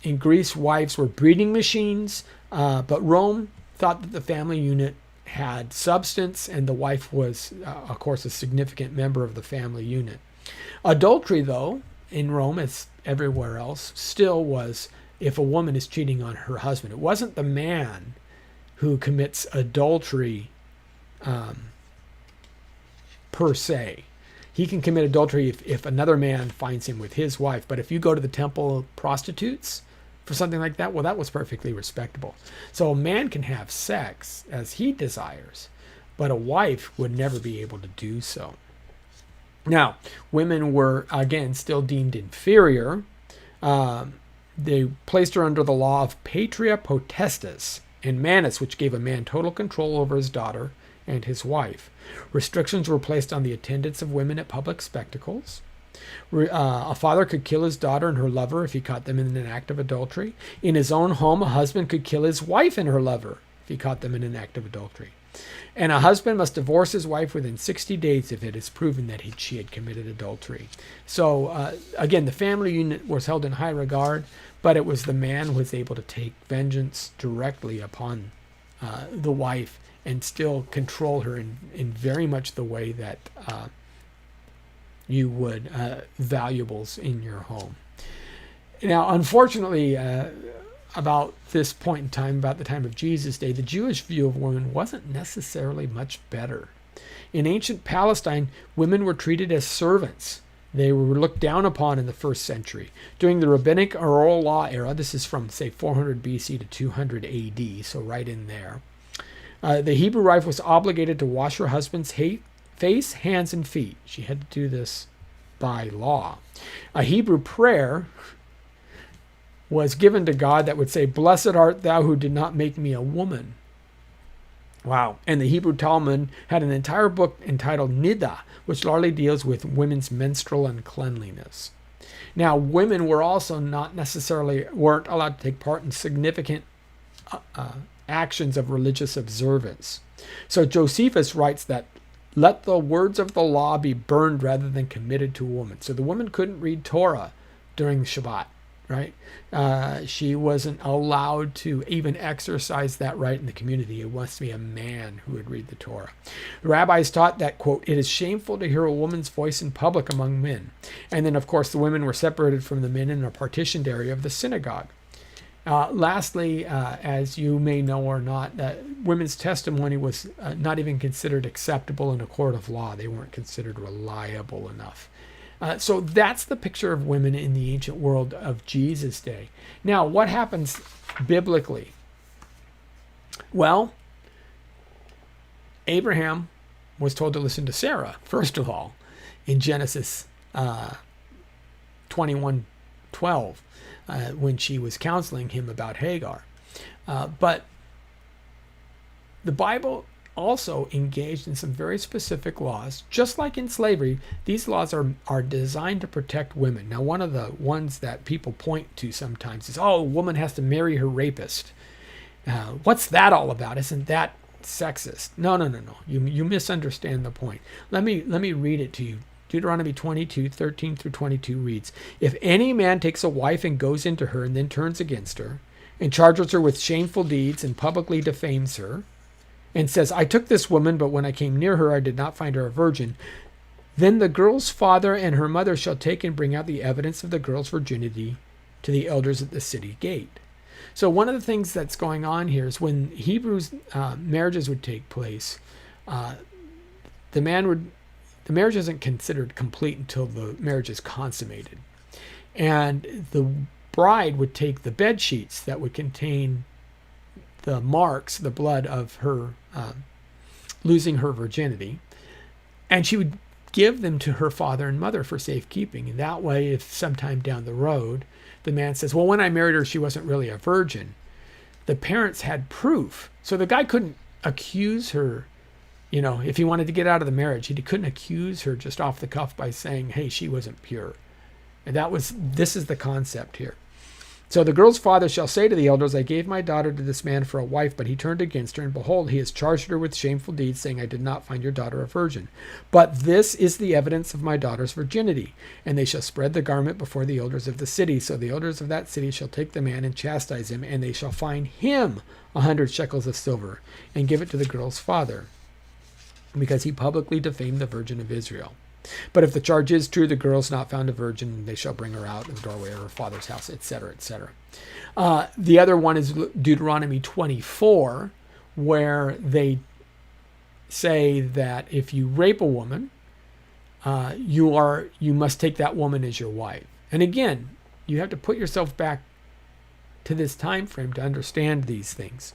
In Greece, wives were breeding machines, but Rome thought that the family unit had substance, and the wife was, of course, a significant member of the family unit. Adultery, though, in Rome, as everywhere else, still was if a woman is cheating on her husband. It wasn't the man who commits adultery per se. He can commit adultery if another man finds him with his wife. But if you go to the temple prostitutes for something like that, well, that was perfectly respectable. So a man can have sex as he desires, but a wife would never be able to do so. Now, women were, again, still deemed inferior. They placed her under the law of patria potestas and manus, which gave a man total control over his daughter and his wife. Restrictions were placed on the attendance of women at public spectacles. A father could kill his daughter and her lover if he caught them in an act of adultery. In his own home, a husband could kill his wife and her lover if he caught them in an act of adultery. And a husband must divorce his wife within 60 days if it is proven that she had committed adultery. So, again, the family unit was held in high regard, but it was the man who was able to take vengeance directly upon the wife and still control her in very much the way that you would valuables in your home. Now, unfortunately, about this point in time, about the time of Jesus' day, the Jewish view of women wasn't necessarily much better. In ancient Palestine, women were treated as servants. They were looked down upon in the first century. During the rabbinic or oral law era, this is from, say, 400 BC to 200 AD, so right in there, the Hebrew wife was obligated to wash her husband's face, hands, and feet. She had to do this by law. A Hebrew prayer was given to God that would say, "Blessed art thou who did not make me a woman." Wow. And the Hebrew Talmud had an entire book entitled Niddah, which largely deals with women's menstrual uncleanliness. Now, women were also weren't allowed to take part in significant actions of religious observance. So Josephus writes that, "Let the words of the law be burned rather than committed to a woman." So the woman couldn't read Torah during Shabbat, right? She wasn't allowed to even exercise that right in the community. It must be a man who would read the Torah. The rabbis taught that, quote, "It is shameful to hear a woman's voice in public among men." And then, of course, the women were separated from the men in a partitioned area of the synagogue. Lastly, as you may know or not, women's testimony was not even considered acceptable in a court of law. They weren't considered reliable enough. So that's the picture of women in the ancient world of Jesus' day. Now, what happens biblically? Well, Abraham was told to listen to Sarah, first of all, in Genesis 21:12. When she was counseling him about Hagar. But the Bible also engaged in some very specific laws. Just like in slavery, these laws are designed to protect women. Now, one of the ones that people point to sometimes is, oh, a woman has to marry her rapist. What's that all about? Isn't that sexist? No. You misunderstand the point. Let me read it to you. Deuteronomy 22:13 through 22 reads, "If any man takes a wife and goes into her and then turns against her and charges her with shameful deeds and publicly defames her and says, 'I took this woman, but when I came near her, I did not find her a virgin,' then the girl's father and her mother shall take and bring out the evidence of the girl's virginity to the elders at the city gate. So one of the things that's going on here is when Hebrews marriages would take place, the marriage isn't considered complete until the marriage is consummated. And the bride would take the bed sheets that would contain the marks, the blood of her losing her virginity, and she would give them to her father and mother for safekeeping. And that way, if sometime down the road, the man says, well, when I married her, she wasn't really a virgin, the parents had proof. So the guy couldn't accuse her, if he wanted to get out of the marriage, he couldn't accuse her just off the cuff by saying, hey, she wasn't pure. And this is the concept here. So the girl's father shall say to the elders, I gave my daughter to this man for a wife, but he turned against her, and behold, he has charged her with shameful deeds, saying, I did not find your daughter a virgin. But this is the evidence of my daughter's virginity. And they shall spread the garment before the elders of the city. So the elders of that city shall take the man and chastise him, and they shall fine him 100 shekels of silver, and give it to the girl's father, because he publicly defamed the Virgin of Israel. But if the charge is true, the girl is not found a virgin, they shall bring her out of the doorway of her father's house, etc., etc. The other one is Deuteronomy 24, where they say that if you rape a woman, you must take that woman as your wife. And again, you have to put yourself back to this time frame to understand these things.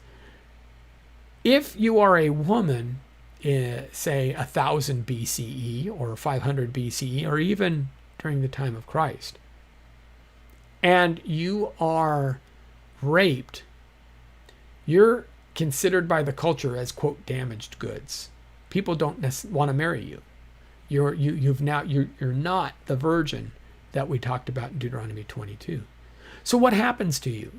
If you are a woman, say 1000 BCE or 500 BCE, or even during the time of Christ, and you are raped, you're considered by the culture as, quote, damaged goods. People don't want to marry you. You're not the virgin that we talked about in Deuteronomy 22. So what happens to you?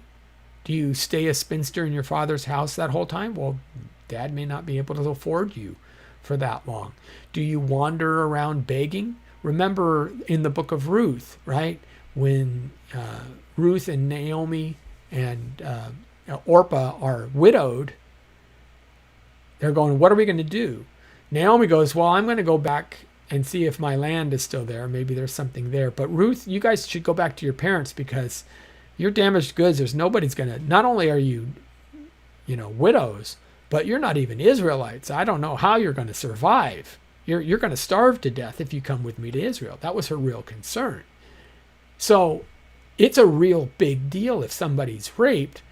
Do you stay a spinster in your father's house that whole time? Well, Dad may not be able to afford you for that long. Do you wander around begging? Remember in the book of Ruth, right? When Ruth and Naomi and Orpah are widowed, they're going, what are we going to do? Naomi goes, well, I'm going to go back and see if my land is still there. Maybe there's something there. But Ruth, you guys should go back to your parents, because you're damaged goods. There's nobody's going to, not only are you, widows, but you're not even Israelites. I don't know how you're going to survive. You're going to starve to death if you come with me to Israel. That was her real concern. So it's a real big deal if somebody's raped,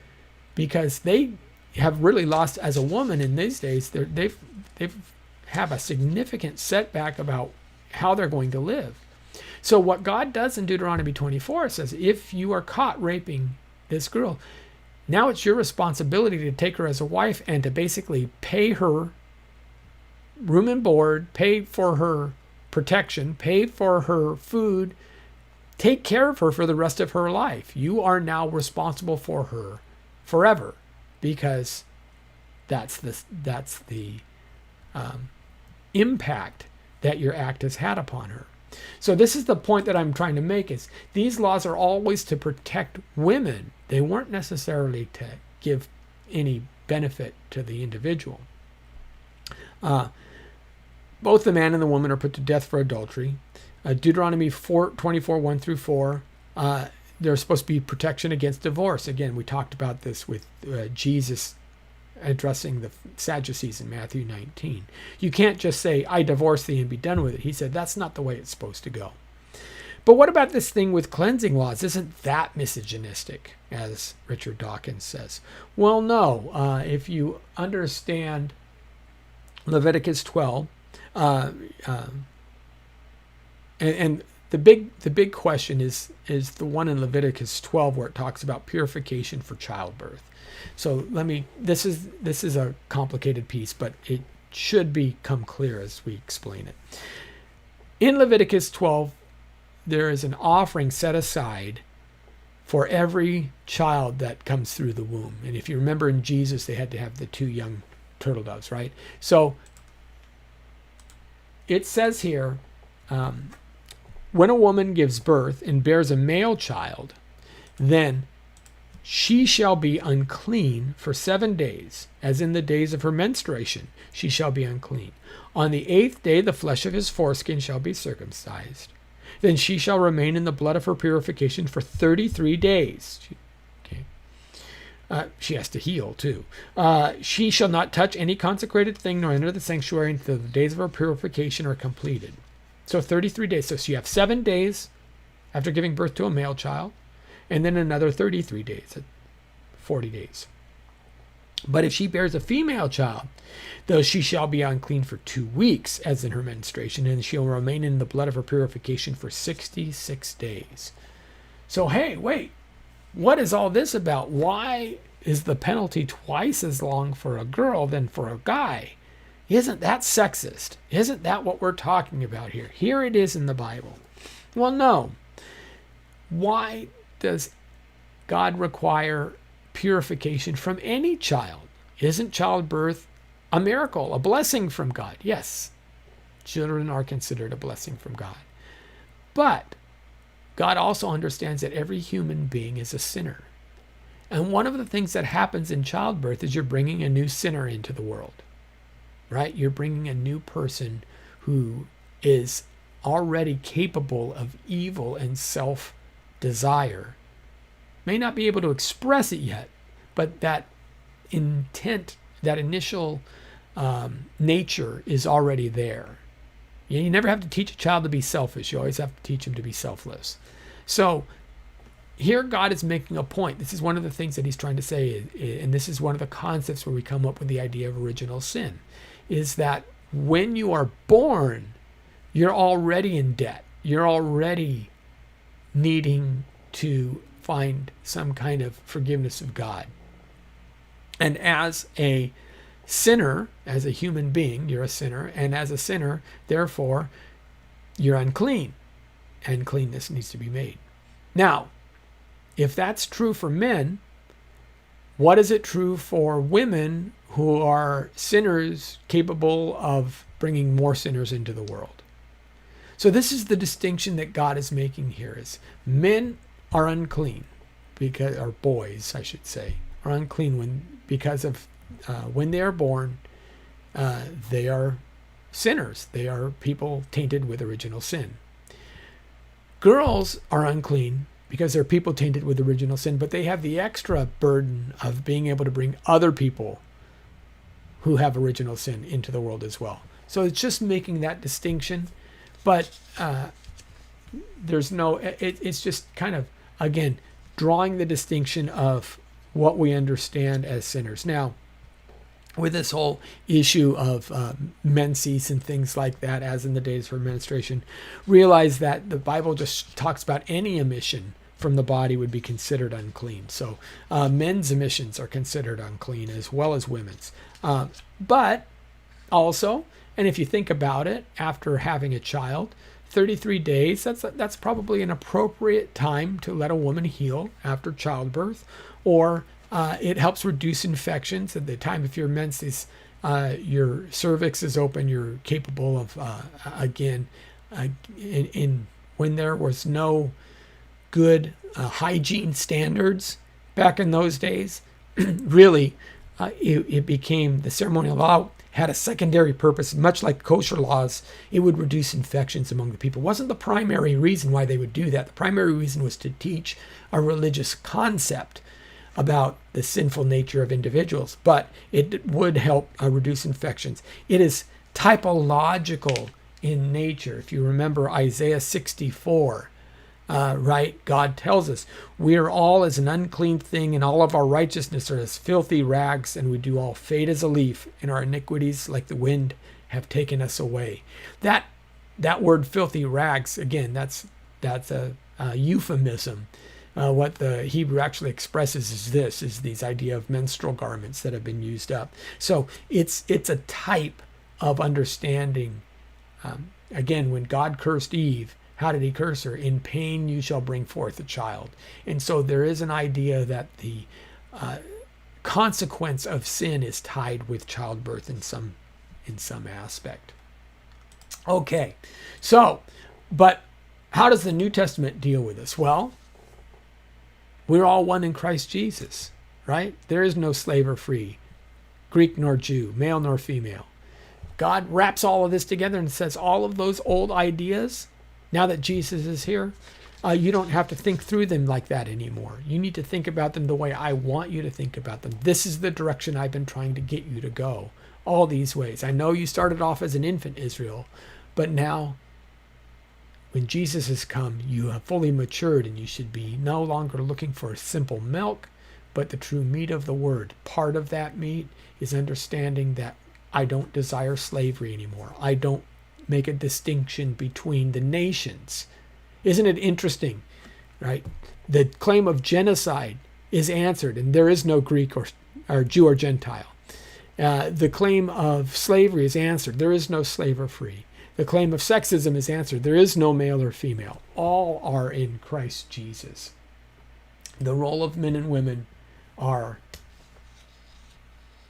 because they have really lost, as a woman in these days, they've have a significant setback about how they're going to live. So what God does in Deuteronomy 24 says, if you are caught raping this girl, now it's your responsibility to take her as a wife and to basically pay her room and board, pay for her protection, pay for her food, take care of her for the rest of her life. You are now responsible for her forever, because that's the impact that your act has had upon her. So this is the point that I'm trying to make, is these laws are always to protect women. They weren't necessarily to give any benefit to the individual. Both the man and the woman are put to death for adultery. Deuteronomy 24, 1 through 4, there's supposed to be protection against divorce. Again, we talked about this with Jesus addressing the Sadducees in Matthew 19. You can't just say, I divorce thee and be done with it. He said, that's not the way it's supposed to go. But what about this thing with cleansing laws? Isn't that misogynistic, as Richard Dawkins says? Well, no. If you understand Leviticus 12, and the big question is the one in Leviticus 12 where it talks about purification for childbirth. So this is a complicated piece, but it should become clear as we explain it. In Leviticus 12, there is an offering set aside for every child that comes through the womb. And if you remember in Jesus, they had to have the 2 young turtle doves, right? So it says here, when a woman gives birth and bears a male child, then she shall be unclean for 7 days, as in the days of her menstruation she shall be unclean. On the 8th day the flesh of his foreskin shall be circumcised. Then she shall remain in the blood of her purification for 33 days. Okay. She has to heal too. She shall not touch any consecrated thing nor enter the sanctuary until the days of her purification are completed. So 33 days. So you have 7 days after giving birth to a male child, and then another 33 days, 40 days. But if she bears a female child, though she shall be unclean for 2 weeks, as in her menstruation, and she will remain in the blood of her purification for 66 days. So, hey, wait, what is all this about? Why is the penalty twice as long for a girl than for a guy? Isn't that sexist? Isn't that what we're talking about here? Here it is in the Bible. Well, no. Why does God require purification from any child? Isn't childbirth a miracle, a blessing from God? Yes, children are considered a blessing from God. But God also understands that every human being is a sinner. And one of the things that happens in childbirth is you're bringing a new sinner into the world, right? You're bringing a new person who is already capable of evil and self-desire. May not be able to express it yet, but that intent, that initial nature is already there. You never have to teach a child to be selfish. You always have to teach him to be selfless. So here God is making a point. This is one of the things that he's trying to say, and this is one of the concepts where we come up with the idea of original sin, is that when you are born, you're already in debt. You're already needing to find some kind of forgiveness of God. And as a sinner, as a human being, you're a sinner. And as a sinner, therefore, you're unclean. And cleanness needs to be made. Now, if that's true for men, what is it true for women who are sinners capable of bringing more sinners into the world? So this is the distinction that God is making here, is men are unclean, because, or boys, I should say, are unclean because of when they are born, they are sinners. They are people tainted with original sin. Girls are unclean because they're people tainted with original sin, but they have the extra burden of being able to bring other people who have original sin into the world as well. So it's just making that distinction, but there's no, it's just kind of, again, drawing the distinction of what we understand as sinners. Now, with this whole issue of menses and things like that, as in the days of menstruation, realize that the Bible just talks about any emission from the body would be considered unclean. So men's emissions are considered unclean as well as women's. But also, and if you think about it, after having a child, 33 days, that's probably an appropriate time to let a woman heal after childbirth, or it helps reduce infections. At the time of your menses, your cervix is open. You're capable of, when there was no good hygiene standards back in those days, really, it became, the ceremonial law had a secondary purpose, much like kosher laws. It would reduce infections among the people. It wasn't the primary reason why they would do that. The primary reason was to teach a religious concept about the sinful nature of individuals, but it would help reduce infections. It is typological in nature. If you remember Isaiah 64, right, God tells us, we are all as an unclean thing, and all of our righteousness are as filthy rags, and we do all fade as a leaf, and our iniquities like the wind have taken us away. That word filthy rags, again, that's a euphemism. What the Hebrew actually expresses is these idea of menstrual garments that have been used up. So it's a type of understanding. Again, when God cursed Eve, how did he curse her? In pain you shall bring forth a child. And so there is an idea that the consequence of sin is tied with childbirth in some aspect. Okay, so, but how does the New Testament deal with this? Well, we're all one in Christ Jesus, right? There is no slave or free, Greek nor Jew, male nor female. God wraps all of this together and says all of those old ideas, now that Jesus is here, you don't have to think through them like that anymore. You need to think about them the way I want you to think about them. This is the direction I've been trying to get you to go. All these ways. I know you started off as an infant, Israel, but now when Jesus has come, you have fully matured, and you should be no longer looking for simple milk, but the true meat of the word. Part of that meat is understanding that I don't desire slavery anymore. I don't make a distinction between the nations. Isn't it interesting, right? The claim of genocide is answered, and there is no Greek or Jew or Gentile. The claim of slavery is answered. There is no slave or free. The claim of sexism is answered. There is no male or female. All are in Christ Jesus. The role of men and women are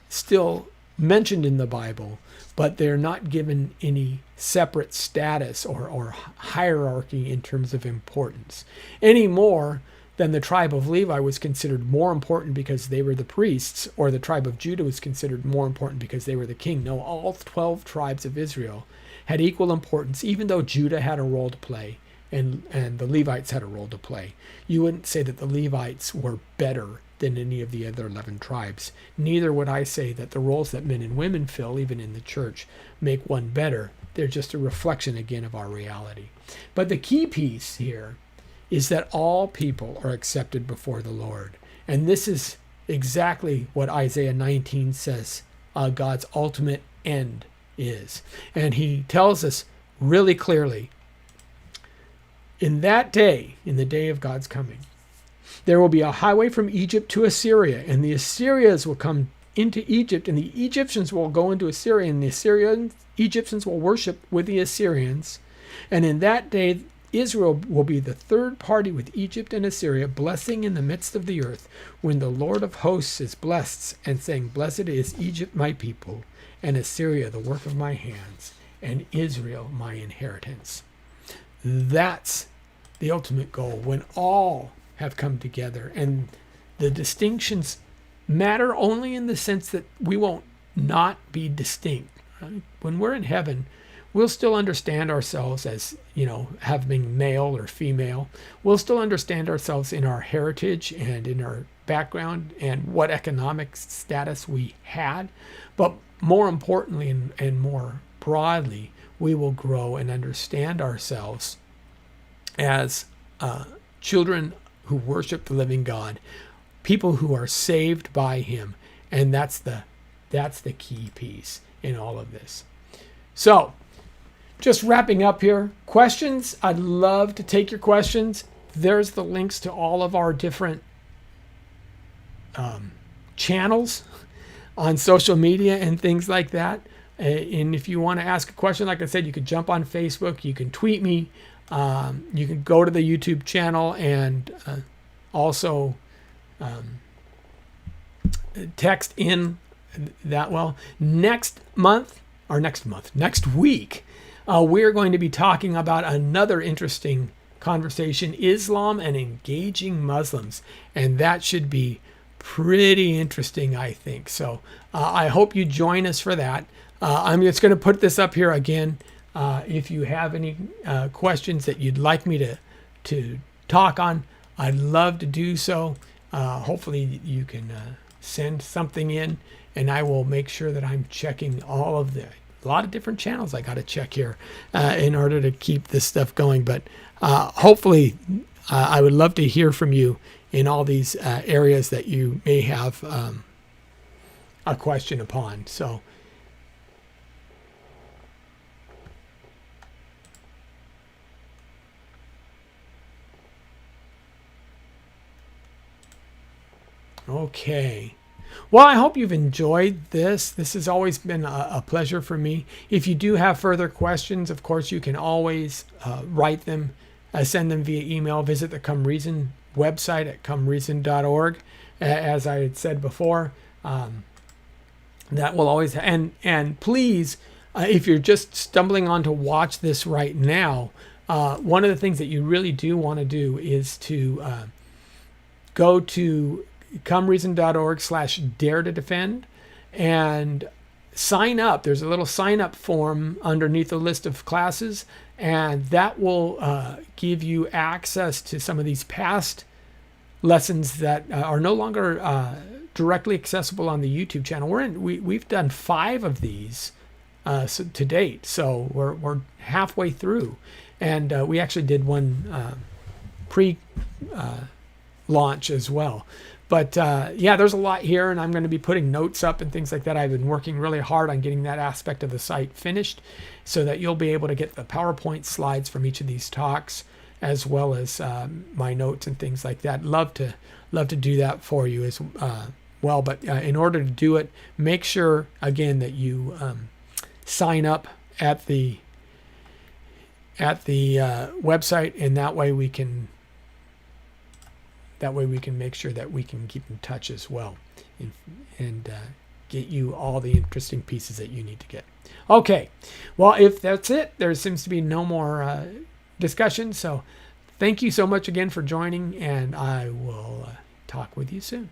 still mentioned in the Bible, but they're not given any separate status or hierarchy in terms of importance any more than the tribe of Levi was considered more important because they were the priests, or the tribe of Judah was considered more important because they were the king. No, all 12 tribes of Israel had equal importance, even though Judah had a role to play and the Levites had a role to play. You wouldn't say that the Levites were better than any of the other 11 tribes. Neither would I say that the roles that men and women fill, even in the church, make one better. They're just a reflection, again, of our reality. But the key piece here is that all people are accepted before the Lord. And this is exactly what Isaiah 19 says God's ultimate end is. And he tells us really clearly, in that day, in the day of God's coming, there will be a highway from Egypt to Assyria, and the Assyrians will come into Egypt, and the Egyptians will go into Assyria, and the Egyptians will worship with the Assyrians. And in that day, Israel will be the third party with Egypt and Assyria, blessing in the midst of the earth, when the Lord of hosts is blessed, and saying, Blessed is Egypt, my people, and Assyria, the work of my hands, and Israel, my inheritance. That's the ultimate goal, when all have come together. And the distinctions matter only in the sense that we won't not be distinct. Right? When we're in heaven, we'll still understand ourselves as, having male or female. We'll still understand ourselves in our heritage and in our background and what economic status we had. But more importantly and more broadly, we will grow and understand ourselves as children who worship the living God, people who are saved by him. And that's the key piece in all of this. So, just wrapping up here, questions. I'd love to take your questions. There's the links to all of our different channels on social media and things like that. And if you want to ask a question, like I said, you could jump on Facebook, you can tweet me, you can go to the YouTube channel, and also text in that. Well, next week, we're going to be talking about another interesting conversation, Islam and engaging Muslims. And that should be pretty interesting, I think. So I hope you join us for that. I'm just going to put this up here again. If you have any questions that you'd like me to talk on, I'd love to do so. Hopefully you can send something in, and I will make sure that I'm checking all of a lot of different channels I got to check here in order to keep this stuff going. But hopefully I would love to hear from you in all these areas that you may have a question upon. So okay. Well, I hope you've enjoyed this. This has always been a pleasure for me. If you do have further questions, of course, you can always write them, send them via email. Visit the Come Reason website at comereason.org. As I had said before, that will always, and please, if you're just stumbling on to watch this right now, one of the things that you really do want to do is to go to comereason.org/dare to defend and sign up. There's a little sign up form underneath the list of classes, and that will give you access to some of these past lessons that are no longer directly accessible on the YouTube channel. We've done 5 of these to date, so we're halfway through, and we actually did one pre-launch as well. But yeah, there's a lot here, and I'm going to be putting notes up and things like that. I've been working really hard on getting that aspect of the site finished so that you'll be able to get the PowerPoint slides from each of these talks, as well as my notes and things like that. Love to do that for you as well. But in order to do it, make sure again that you sign up at the website, and that way we can make sure that we can keep in touch as well, and get you all the interesting pieces that you need to get. Okay, well, if that's it, there seems to be no more discussion. So thank you so much again for joining, and I will talk with you soon.